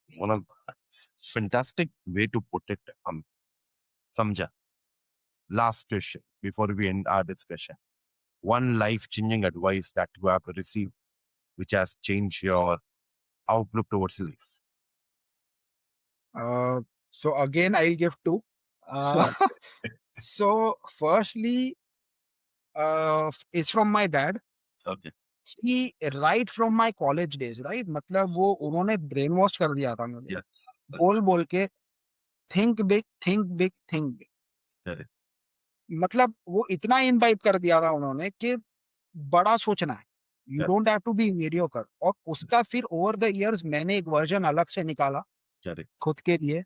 One of the fantastic way to put it. Samjha. Last question before we end our discussion. One life-changing advice that you have received, which has changed your outlook towards life. So again, I'll give two. So firstly, is from my dad. Okay. He right from my college days, right? मतलब वो उन्होंने brain wash कर दिया था मुझे, Yeah. बोल बोल के think big think big think big. Correct. मतलब वो इतना इनवाइट कर दिया था उन्होंने कि बड़ा सोचना है, you Correct. Don't have to be mediocre. और उसका फिर ओवर द इयर्स मैंने एक वर्जन अलग से निकाला Correct. खुद के लिए.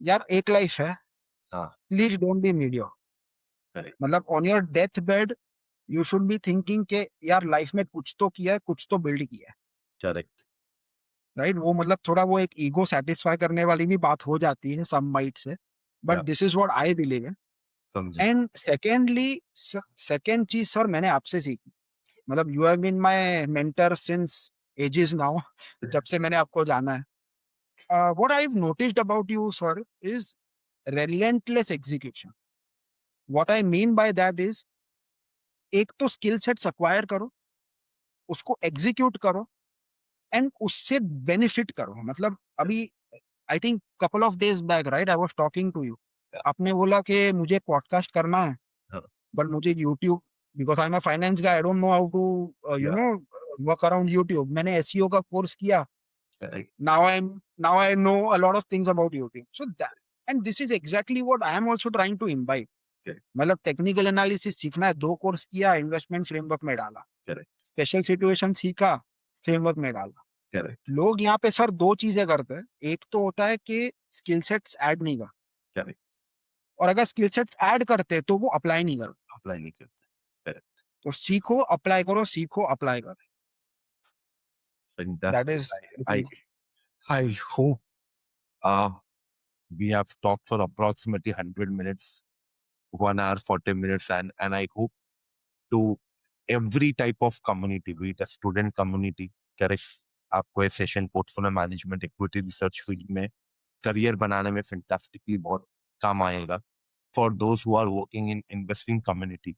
यार एक लाइफ है, हाँ. Please don't be mediocre. Correct, मतलब on your death bed you should be thinking के यार लाइफ में कुछ तो किया है, कुछ तो बिल्ड किया है, करेक्ट, राइट? वो मतलब थोड़ा वो एक ईगो सैटिस्फाई करने वाली भी बात हो जाती है सम माइट से, बट या this is what I believe in. समझा, एंड सेकेंडली, सेकेंड चीज सर मैंने आपसे सीखी, मतलब you have been my mentor since ages now, जब से मैंने आपको जाना है। What I have noticed about you sir is relentless execution. What I mean by that is, एक तो स्किल सेट्स एक्वायर करो, उसको एग्जीक्यूट करो एंड उससे बेनिफिट करो। मतलब अभी I think couple of days back, right, I was talking to you, या आपने बोला कि मुझे पॉडकास्ट करना है, हाँ, बट मुझे YouTube, because I am a finance guy, I don't know how to या वर्क अराउंड यूट्यूब। मैंने एसईओ का कोर्स किया, correct, now I know a lot of things about YouTube. So that, and this is exactly what I am also trying to imbibe. Correct, मतलब technical analysis सीखना है, 2 course किया, investment framework में डाला, correct, special situation सीखा, framework में डाला। Correct, लोग यहाँ पे सर 2 चीजें करते हैं, एक तो होता है कि स्किल सेट्स ऐड नहीं करते, करेक्ट, और अगर स्किल सेट्स ऐड करते हैं तो वो अप्लाई नहीं करते। अप्लाई नहीं करते, करेक्ट, तो सीखो, अप्लाई करो, सीखो, अप्लाई करो। That fantastic, is I hope uh, we have talked for approximately 100 minutes, 1 hour, 40 minutes, and I hope to every type of community, be it a student community, correct? आपको ये session portfolio management equity research field में career बनाने में fantastically बहुत काम आएगा. For those who are working in investing community,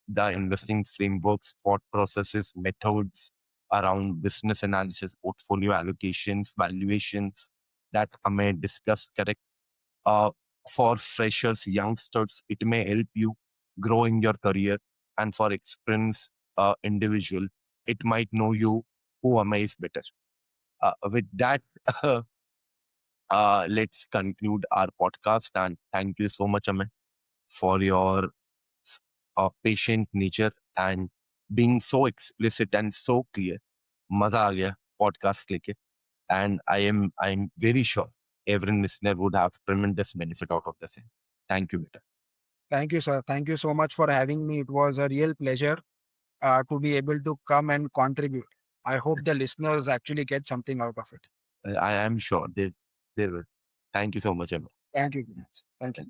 the investing frameworks, thought processes, methods around business analysis, portfolio allocations, valuations that Amit discussed, correct? Uh, for freshers, youngsters, it may help you grow in your career. And for experienced individual, it might know you who Amit is better. With that, let's conclude our podcast. And thank you so much, Amit, for your patient nature and being so explicit and so clear. मजा आ गया podcast लेके, and I'm very sure every listener would have tremendous benefit out of the same. Thank you, beta. Thank you sir, thank you so much for having me. It was a real pleasure to be able to come and contribute. I hope the listeners actually get something out of it. I am sure they will. Thank you so much, Emma. Thank you. Vinod. Thank you.